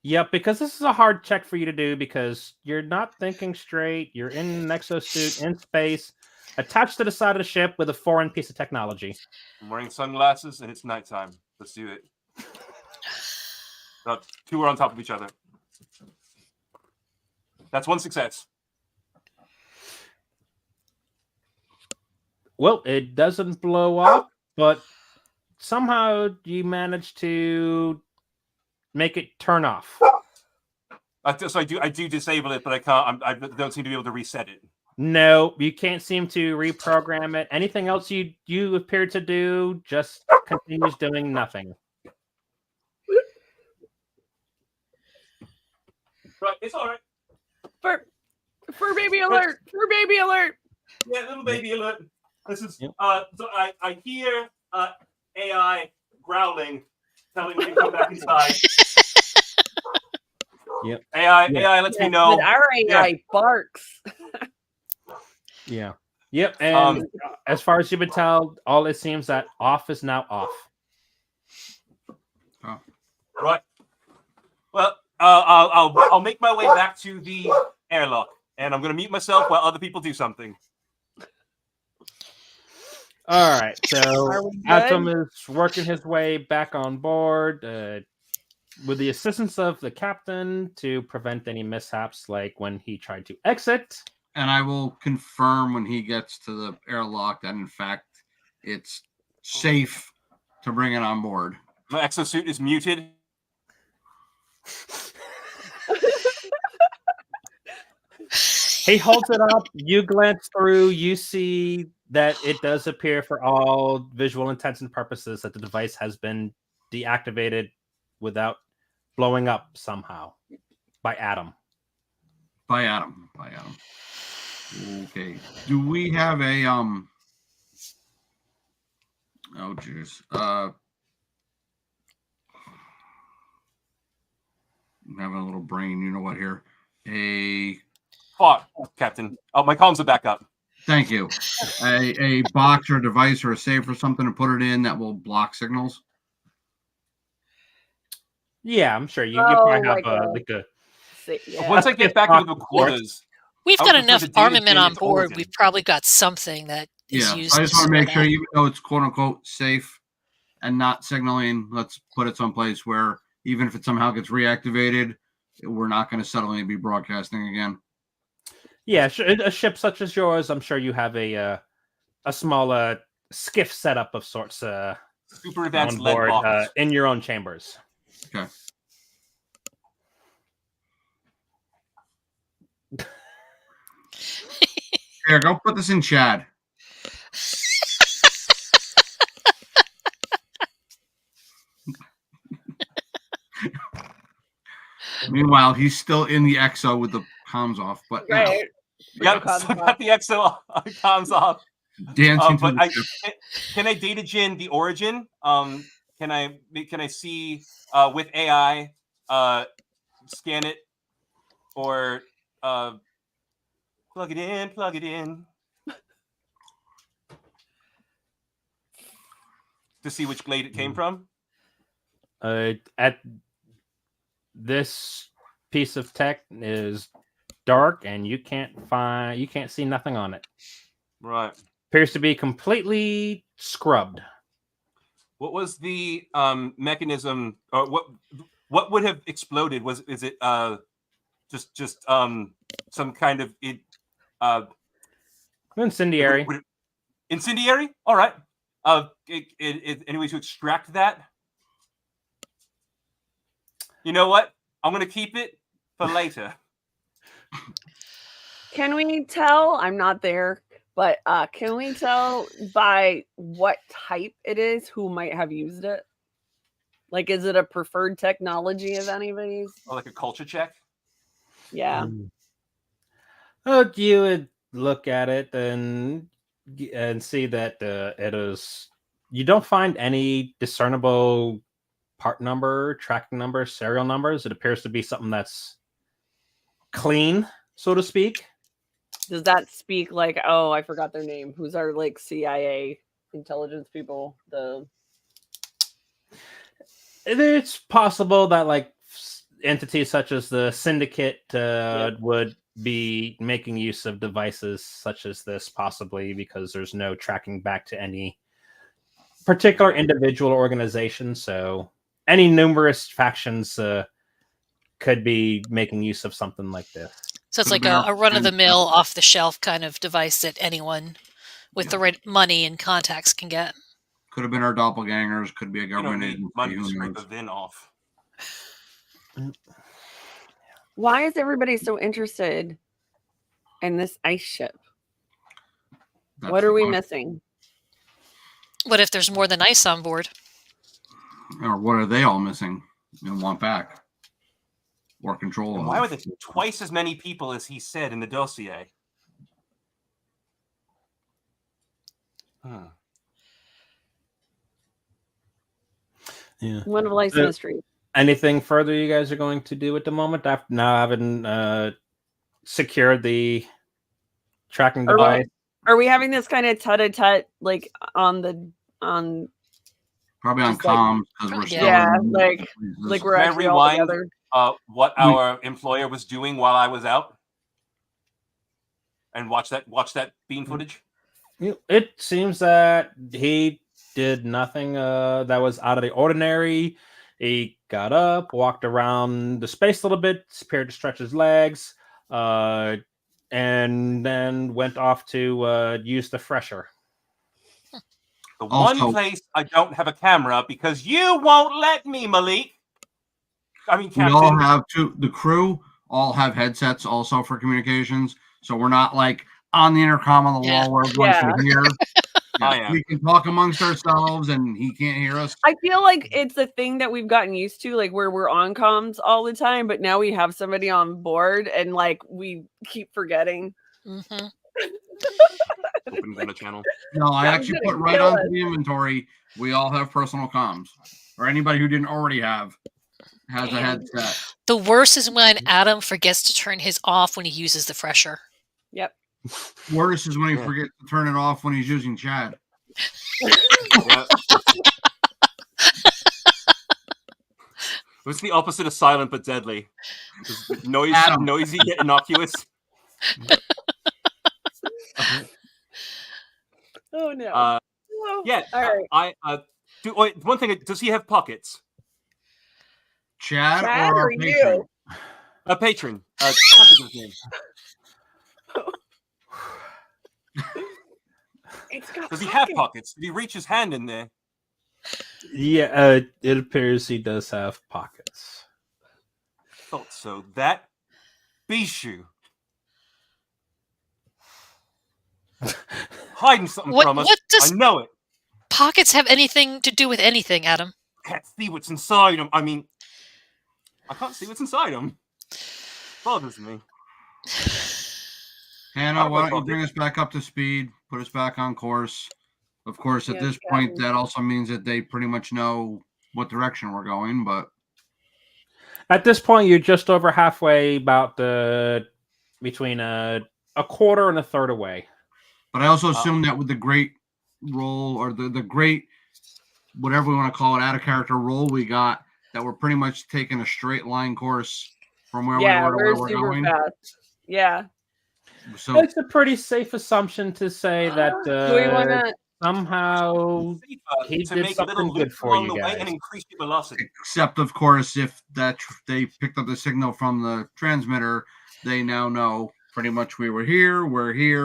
Yep, because this is a hard check for you to do because you're not thinking straight. You're in an exosuit in space, attached to the side of the ship with a foreign piece of technology. I'm wearing sunglasses and it's nighttime. Let's do it. Two are on top of each other. That's one success. Well, it doesn't blow up, but somehow you manage to make it turn off. So I do disable it, but I can't. I don't seem to be able to reset it. No, you can't seem to reprogram it. Anything else you appear to do just continues doing nothing. Right, it's all right. Fur baby alert! Fur baby alert! Yeah, little baby alert. This is so I hear AI growling, telling me to come back inside. Yep. AI lets me know. Our AI barks. Yeah. Yep. And as far as you can tell, all it seems that off is now off. Oh. Right. Well, I'll make my way back to the airlock, and I'm going to mute myself while other people do something. All right, so Are we good? Atom is working his way back on board with the assistance of the captain to prevent any mishaps like when he tried to exit. And I will confirm when he gets to the airlock that, in fact, it's safe to bring it on board. My exosuit is muted. He holds it up. You glance through. You see that it does appear, for all visual intents and purposes, that the device has been deactivated without blowing up somehow by Atom. By Adam. Okay. Do we have a oh jeez. I'm having a little brain, you know what here. Fuck, Captain. Oh, my comms are back up. Thank you. A box or device or a safe or something to put it in that will block signals. Yeah, I'm sure you probably have like a Yeah. Once I get back into the quarters, We've I got would prefer enough the data armament on to board. Oregon. We've probably got something that is Yeah. used. I just want to make slow sure, down. even though it's quote unquote safe and not signaling, let's put it someplace where even if it somehow gets reactivated, we're not going to suddenly be broadcasting again. Yeah, a ship such as yours, I'm sure you have a small skiff setup of sorts super advanced on lead board box. in your own chambers. Okay. Here, go put this in Chad. Meanwhile, he's still in the EXO with the comms off, but you know, Right. Yep, still got the EXO comms off. dancing to But the ship. can I data gen the origin? Can I see with AI scan it or plug it in to see which glade it came from? At this piece of tech is dark, and you can't see nothing on it. Right. Appears to be completely scrubbed. What was the mechanism, or what would have exploded? Is it just some kind of Incendiary. Incendiary? All right. Any way to extract that? You know what? I'm gonna keep it for later. Can we tell? I'm not there, but can we tell by what type it is who might have used it? Like, is it a preferred technology of anybody's? Or like a culture check? Yeah. You would look at it and see that it is. You don't find any discernible part number, tracking number, serial numbers. It appears to be something that's clean, so to speak. Does that speak like, oh, I forgot their name? Who's our like CIA intelligence people? It's possible that like entities such as the syndicate would be making use of devices such as this, possibly because there's no tracking back to any particular individual organization. So any numerous factions could be making use of something like this. So it's like a run-of-the-mill, off-the-shelf kind of device that anyone with the right money and contacts can get. Could have been our doppelgangers. Could be a You don't government need agency. money to Who scrape a knows? VIN off. Why is everybody so interested in this ice ship? That's What are we the- missing? What if there's more than ice on board? Or what are they all missing and want back? Or control And of? why were there twice as many people as he said in the dossier? Yeah. One of life's mysteries. Anything further you guys are going to do at the moment after now having secured the tracking device? Are we having this kind of tut-a-tut like on Probably on just like- comms because we're still Yeah, in- like we're Can I actually all rewind? together? What our employer was doing while I was out, and watch that bean footage. It seems that he did nothing that was out of the ordinary. He got up, walked around the space a little bit, appeared to stretch his legs, uh, and then went off to use the fresher. The Also- one place I don't have a camera because you won't let me, Malik. I mean, We all Captain. have the crew all have headsets also for communications, so we're not like on the intercom on the Yeah. wall where everyone can hear. I am. We can talk amongst ourselves, and he can't hear us. I feel like it's a thing that we've gotten used to, like where we're on comms all the time, but now we have somebody on board and like we keep forgetting. Mm-hmm. Open gunner channel. No, I That was actually gonna put right kill onto us. the inventory. We all have personal comms, or anybody who didn't already have has a Damn. headset. The worst is when Adam forgets to turn his off when he uses the fresher. Yep. Worse is when he Yeah. forgets to turn it off when he's using Chad. Yeah. It's the opposite of silent but deadly. Just noisy yet innocuous. Oh no. Oh, Yeah. all right. Wait, one thing. Does he have pockets? Chad Chad or our or patron? you? A patron. Can't think of his name. It's got Does he have pockets. pockets? Did he reach his hand in there? Yeah, it appears he does have pockets. Thought so. That Bishu. Hiding something What- from us. what does- I know it. Pockets have anything to do with anything, Adam? Can't see what's inside him. I mean, I can't see what's inside him. Bothers me. Hannah, why don't you pocket. bring us back up to speed? Put us back on course. Of course, at Yes, this point, Captain. that also means that they pretty much know what direction we're going. But At this point, you're just over halfway, about between a quarter and a third away. I also assume that with the great roll or the great whatever we want to call it, out of character roll we got, that we're pretty much taking a straight line course from where we were to where we're we're super going. fast. Yeah. So It's a pretty safe assumption to say that Do we want to? somehow he to did make a little something good loop for along you the way guys. and increase your velocity. except of course if they picked up the signal from the transmitter, they now know pretty much we're here,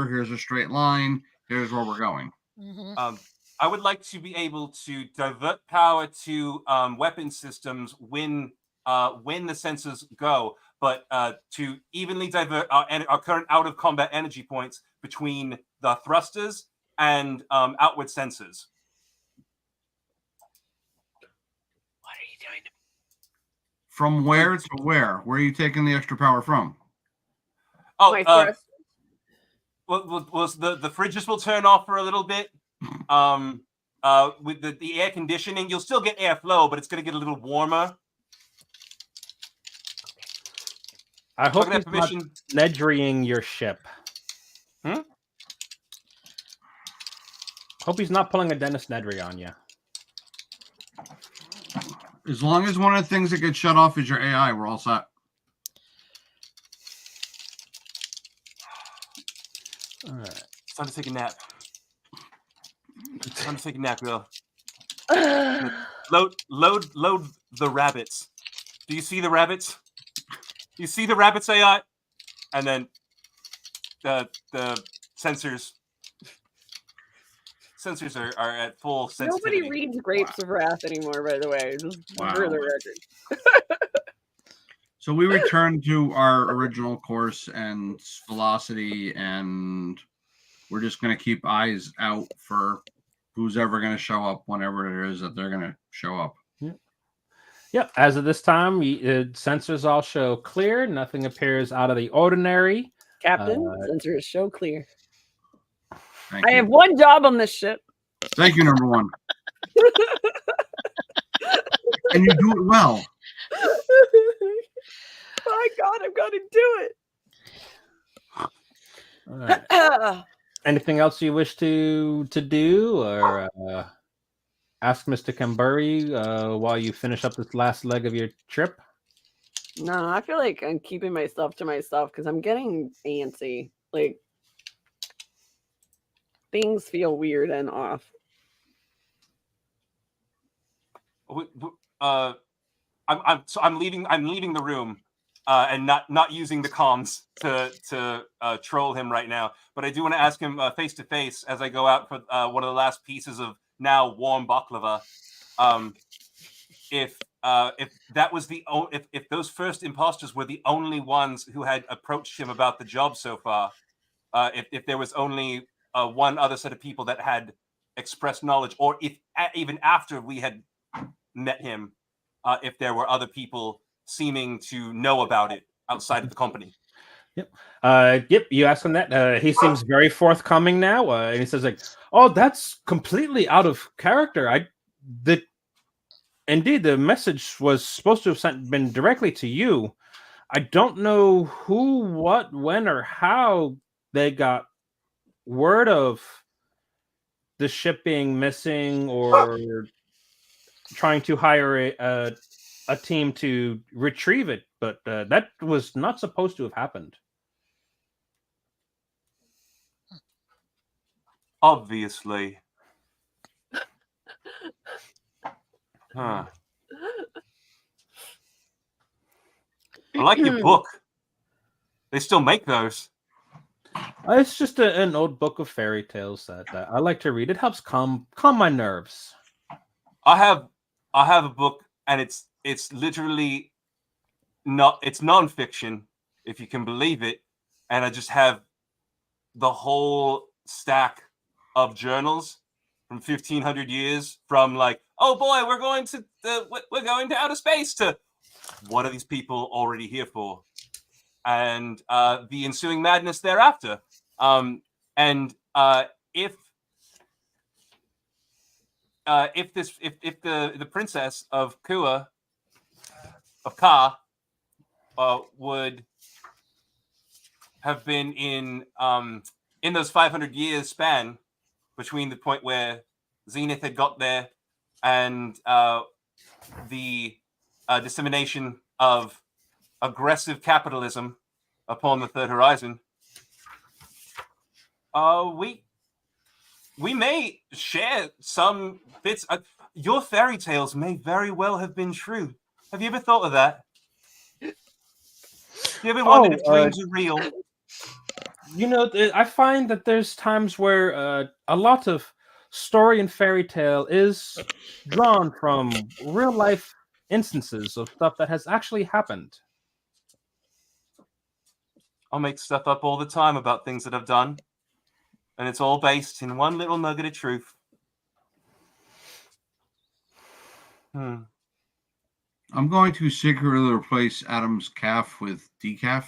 here's a straight line, here's where we're going. Mm-hmm. I would like to be able to divert power to weapon systems when the sensors go, but to evenly divert our current out of combat energy points between the thrusters and outward sensors. What are you doing? From where to where? Where are you taking the extra power from? Oh, My thrust. the fridges will turn off for a little bit. With the air conditioning, you'll still get airflow, but it's going to get a little warmer. I hope Can I he's have not permission? Nedrying your ship. Hope he's not pulling a Dennis Nedry on you. As long as one of the things that gets shut off is your AI, we're all set. All right. It's time to take a nap. It's time to take a nap, girl. Load the rabbits. Do you see the rabbits? You see the rabbits, AI? And then the sensors are at full sensitivity. Nobody reads Grapes of Wrath anymore, by the way. Just for the record. So we return to our original course and velocity, and we're just going to keep eyes out for who's ever going to show up whenever it is that they're going to show up. Yep. As of this time, sensors all show clear. Nothing appears out of the ordinary. Captain, sensors show clear. Thank I you. have one job on this ship. Thank you, number one. And you do it well. My God, I've got to do it. All right. Anything else you wish to do, or ask Mr. Kamburi while you finish up this last leg of your trip? No, I feel like I'm keeping my stuff to myself because I'm getting antsy. Like, things feel weird and off. I'm leaving the room, and not using the comms to troll him right now. But I do want to ask him face to face as I go out for one of the last pieces of now warm baklava. If that was if those first imposters were the only ones who had approached him about the job so far, if there was only one other set of people that had expressed knowledge, or if even after we had met him, if there were other people seeming to know about it outside of the company. Yep. You ask him that. He seems very forthcoming now, and he says like, "Oh, that's completely out of character. Indeed, the message was supposed to have been directly to you. I don't know who, what, when, or how they got word of the ship being missing or trying to hire a team to retrieve it, but that was not supposed to have happened." Obviously. Huh. I like your book. They still make those. It's just an old book of fairy tales that I like to read. It helps calm my nerves. I have a book, and it's literally it's nonfiction, if you can believe it, and I just have the whole stack of journals from 1500 years, from like, oh boy, we're going to outer space, to what are these people already here for, and the ensuing madness thereafter. And if the princess of Ka would have been in those 500 years span between the point where Zenith had got there and the dissemination of aggressive capitalism upon the third horizon, we may share some bits. Your fairy tales may very well have been true. Have you ever thought of that? You ever wondered if dreams are real? You know, I find that there's times where a lot of story and fairy tale is drawn from real life instances of stuff that has actually happened. I'll make stuff up all the time about things that I've done, and it's all based in one little nugget of truth. I'm going to secretly replace Adam's calf with decaf.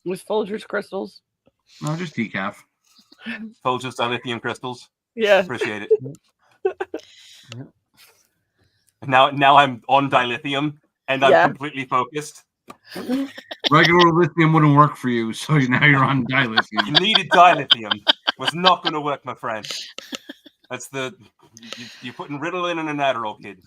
With Folgers crystals. No, just decaf. Folgers dilithium crystals. Yeah. Appreciate it. Now I'm on dilithium, and I'm completely focused. Regular lithium wouldn't work for you, so now you're on dilithium. You needed dilithium. Was not going to work, my friend. That's you're putting Ritalin in an Adderall, kid.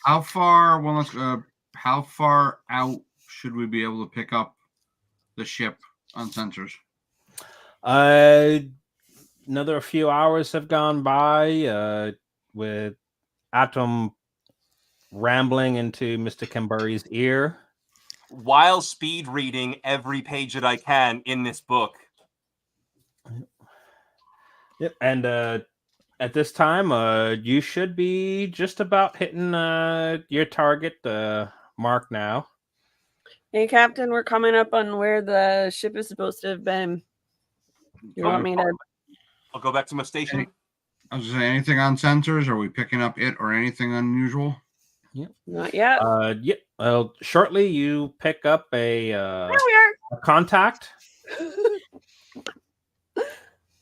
How far? Well, how far out should we be able to pick up the ship on sensors? Another few hours have gone by with Atom rambling into Mr. Kemburi's ear while speed reading every page that I can in this book. Yep, and at this time, you should be just about hitting your target mark now. Hey, Captain, we're coming up on where the ship is supposed to have been. You want me to? I'll go back to my station. I was saying, anything on sensors? Are we picking up it or anything unusual? Yep. Not yet. Yeah. Well, shortly you pick up a contact.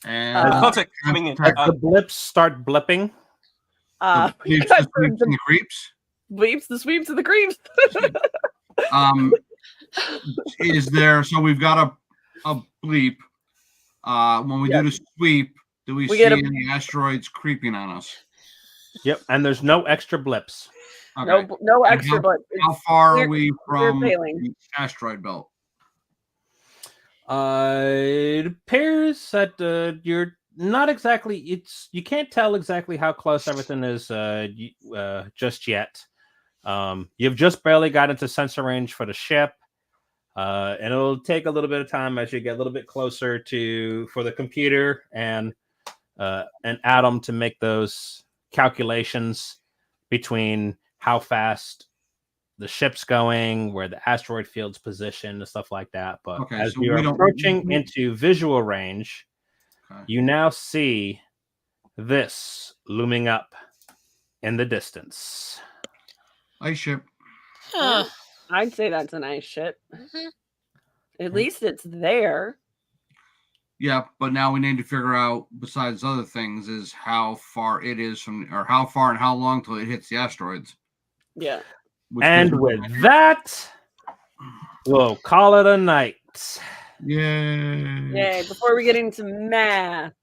And contact coming in. The blips start blipping. The sweeps and the creeps. Bleeps, the sweeps, and the creeps. Is there? So we've got a bleep. When we do the sweep, do we see any asteroids creeping on us? Yep, and there's no extra blips. Okay. No extra blips. How far are we from the asteroid belt? It appears that you're not exactly. You can't tell exactly how close everything is just yet. You've just barely got into sensor range for the ship, and it'll take a little bit of time as you get a little bit closer for the computer and Adam to make those calculations between how fast the ship's going, where the asteroid field's positioned, and stuff like that. But Okay, as so you're we don't- approaching into visual range, Okay. you now see this looming up in the distance. Ice ship. Huh. I'd say that's an ice ship. Mhm. At least it's there. Yeah, but now we need to figure out, besides other things, is how far it is from, or how far and how long till it hits the asteroids. Yeah. And with that, we'll call it a night. Yay. Yay. Before we get into math.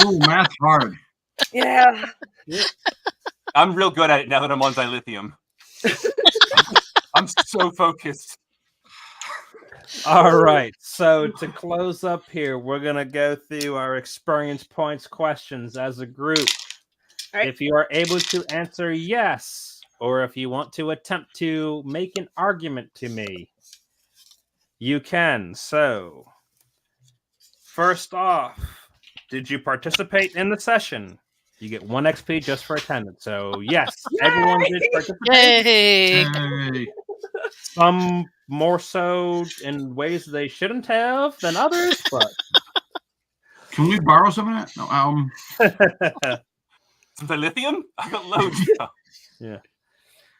Ooh, math's hard. Yeah. I'm real good at it now that I'm on dilithium. I'm so focused. All right. So to close up here, we're going to go through our experience points questions as a group. Right. If you are able to answer yes, or if you want to attempt to make an argument to me, you can. So, first off, did you participate in the session? You get 1 XP just for attendance. So, yes, everyone did participate. Yay! Yay. Some more so in ways they shouldn't have than others, but Can we borrow some of that? No, Some dilithium? I got loads. yeah.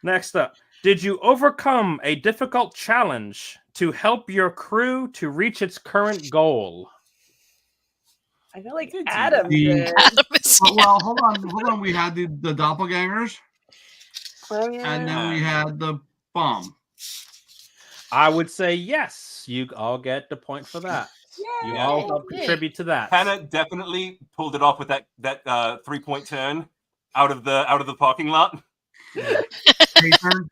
Next up, did you overcome a difficult challenge to help your crew to reach its current goal? I feel like Did you? Adam The- did. Adam is- well, hold on. We had the doppelgangers, Oh, yeah. and then we had the bomb. I would say yes. You all get the point for that. You all help Yay. contribute to that. Hannah definitely pulled it off with that 3-point turn out of the parking lot. Paper.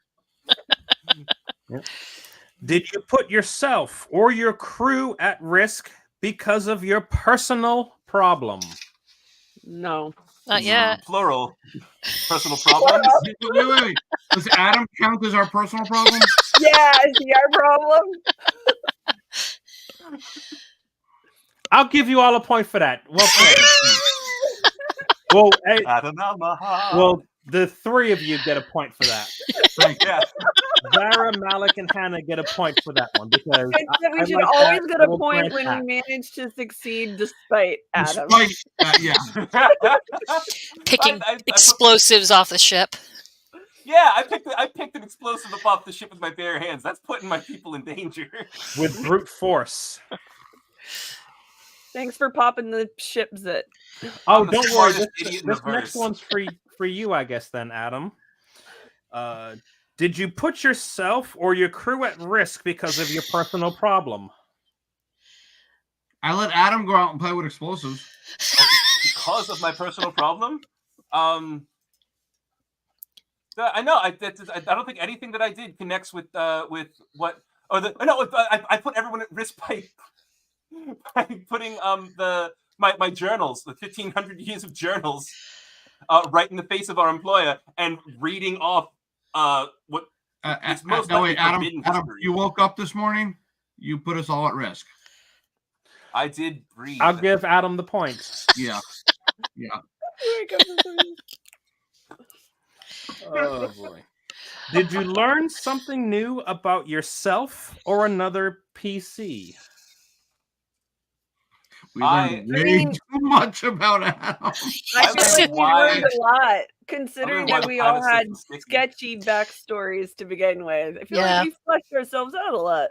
Did you put yourself or your crew at risk because of your personal problem? No. Not yet. Plural. Personal problems. Wait. Does Adam count as our personal problem? Yeah, is he our problem? I'll give you all a point for that. Well played. well, hey, Adam Almahad. well, the three of you get a point for that. Yeah. Zara, Malik, and Hannah get a point for that one because I said we I should like always that. get I a will point grant when that. we manage to succeed despite Adam. Despite that, yeah. Picking I put- explosives off the ship. Yeah, I picked an explosive up off the ship with my bare hands. That's putting my people in danger. With brute force. Thanks for popping the ship zit. Oh, I'm the don't worry. smartest This, idiot in the this next verse. one's for you, I guess. Then, Adam. Did you put yourself or your crew at risk because of your personal problem? I let Adam go out and play with explosives. Because of my personal problem. I know. I don't think anything that I did connects with what. I put everyone at risk by putting my journals, the 1,500 years of journals, right in the face of our employer and reading off what. It's most no, likely wait, Adam, forbidden Adam, history. you woke up this morning, you put us all at risk. I did breathe. I'll give Adam the point. Yeah. Oh boy. Did you learn something new about yourself or another PC? We learned way too much about Adam. I I feel like we why- learned a lot, considering why that we the all pilot had system's sticky. sketchy backstories to begin with. I feel Yeah. like we fleshed ourselves out a lot.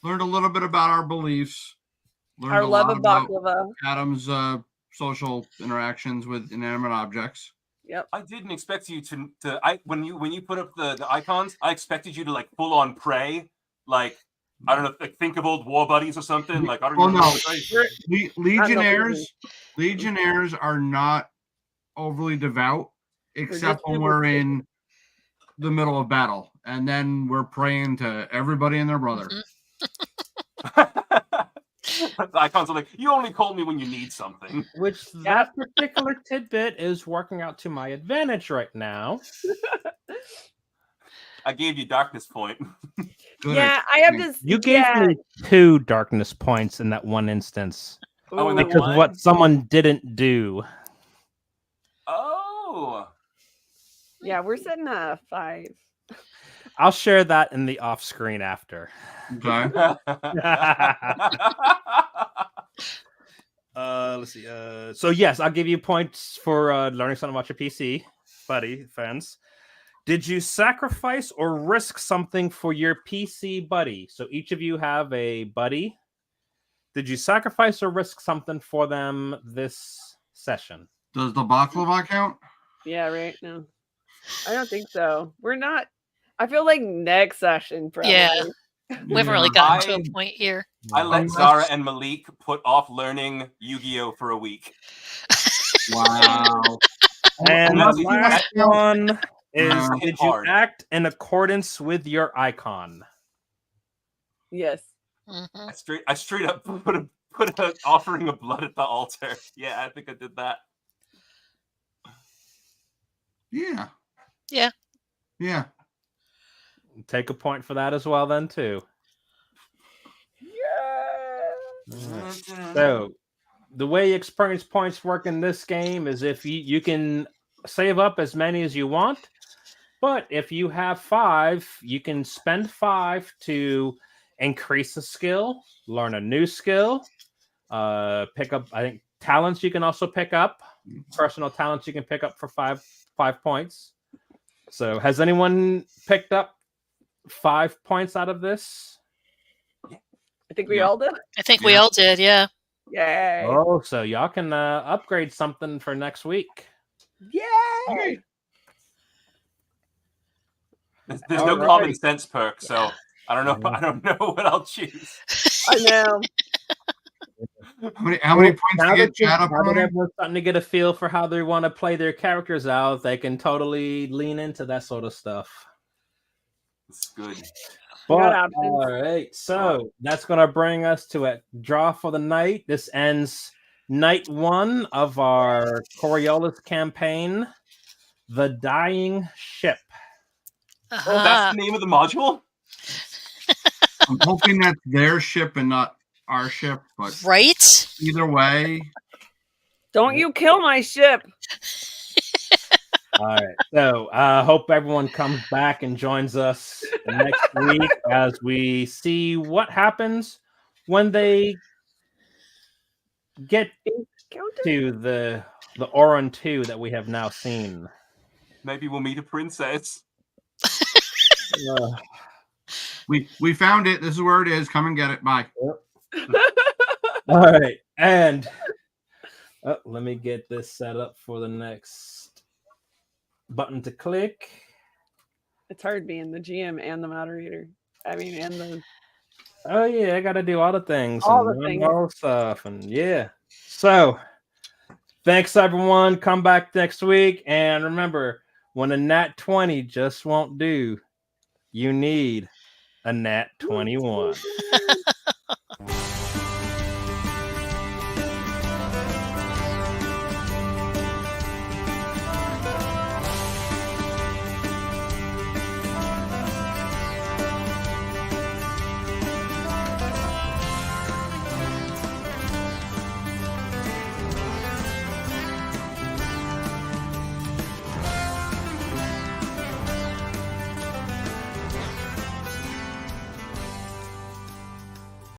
Learned a little bit about our beliefs. Learned Our a love lot of about baklava. Adam's social interactions with inanimate objects. Yep. I didn't expect you to. When you put up the icons, I expected you to like full on pray, like I don't know, like think of old war buddies or something. Like I don't Well, know. no. Legionnaires are not overly devout, except just when we're in the middle of battle, and then we're praying to everybody and their brother. Mhm. Icons are like, you only call me when you need something. Which that particular tidbit is working out to my advantage right now. I gave you darkness point. Good Yeah, I have this. You gave me 2 darkness points in that one instance. Oh, and then Because one? what someone didn't do. Oh. Yeah, we're sitting at a 5. I'll share that in the off screen after. Okay. Let's see. So yes, I'll give you points for learning something about your PC, buddy, friends. Did you sacrifice or risk something for your PC buddy? So each of you have a buddy. Did you sacrifice or risk something for them this session? Does the baklava count? Yeah, right. No, I don't think so. We're not. I feel like next session, probably. Yeah. We haven't really gotten to a point here. I let Zara and Malik put off learning Yu-Gi-Oh for a week. Wow. And Unless the you last act- one is, Wow. did you Hard. act in accordance with your icon? Yes. Mhm. I straight up put an offering of blood at the altar. Yeah, I think I did that. Yeah. Yeah. Yeah. Take a point for that as well, then, too. Yeah. So, the way experience points work in this game is if you can save up as many as you want, but if you have 5, you can spend 5 to increase a skill, learn a new skill, pick up, I think, talents you can also pick up, personal talents you can pick up for 5 points. So, has anyone picked up 5 points out of this? I think we all did. I think we all did, yeah. Yay. Oh, so y'all can upgrade something for next week. Yay. There's All no right. common sense perk, so I don't know. I don't know what I'll choose. I know. How many points Now to get that, chat up now that running? everyone's starting to get a feel for how they want to play their characters out, they can totally lean into that sort of stuff. It's good. We got But, options. all right, so that's going to bring us to a draw for the night. This ends night 1 of our Coriolis campaign, The Dying Ship. Oh, that's the name of the module? I'm hoping that's their ship and not our ship, but Right? either way. Don't you kill my ship. All right, so I hope everyone comes back and joins us next week as we see what happens when they get Counter. to the Oran 2 that we have now seen. Maybe we'll meet a princess. We found it. This is where it is. Come and get it. Bye. All right, and let me get this set up for the next button to click. It's hard being the GM and the moderator. I mean, and the. Oh yeah, I got to do all the things, All and the learn things. all the stuff, and yeah. So, thanks everyone. Come back next week, and remember, when a nat 20 just won't do, you need a nat 21.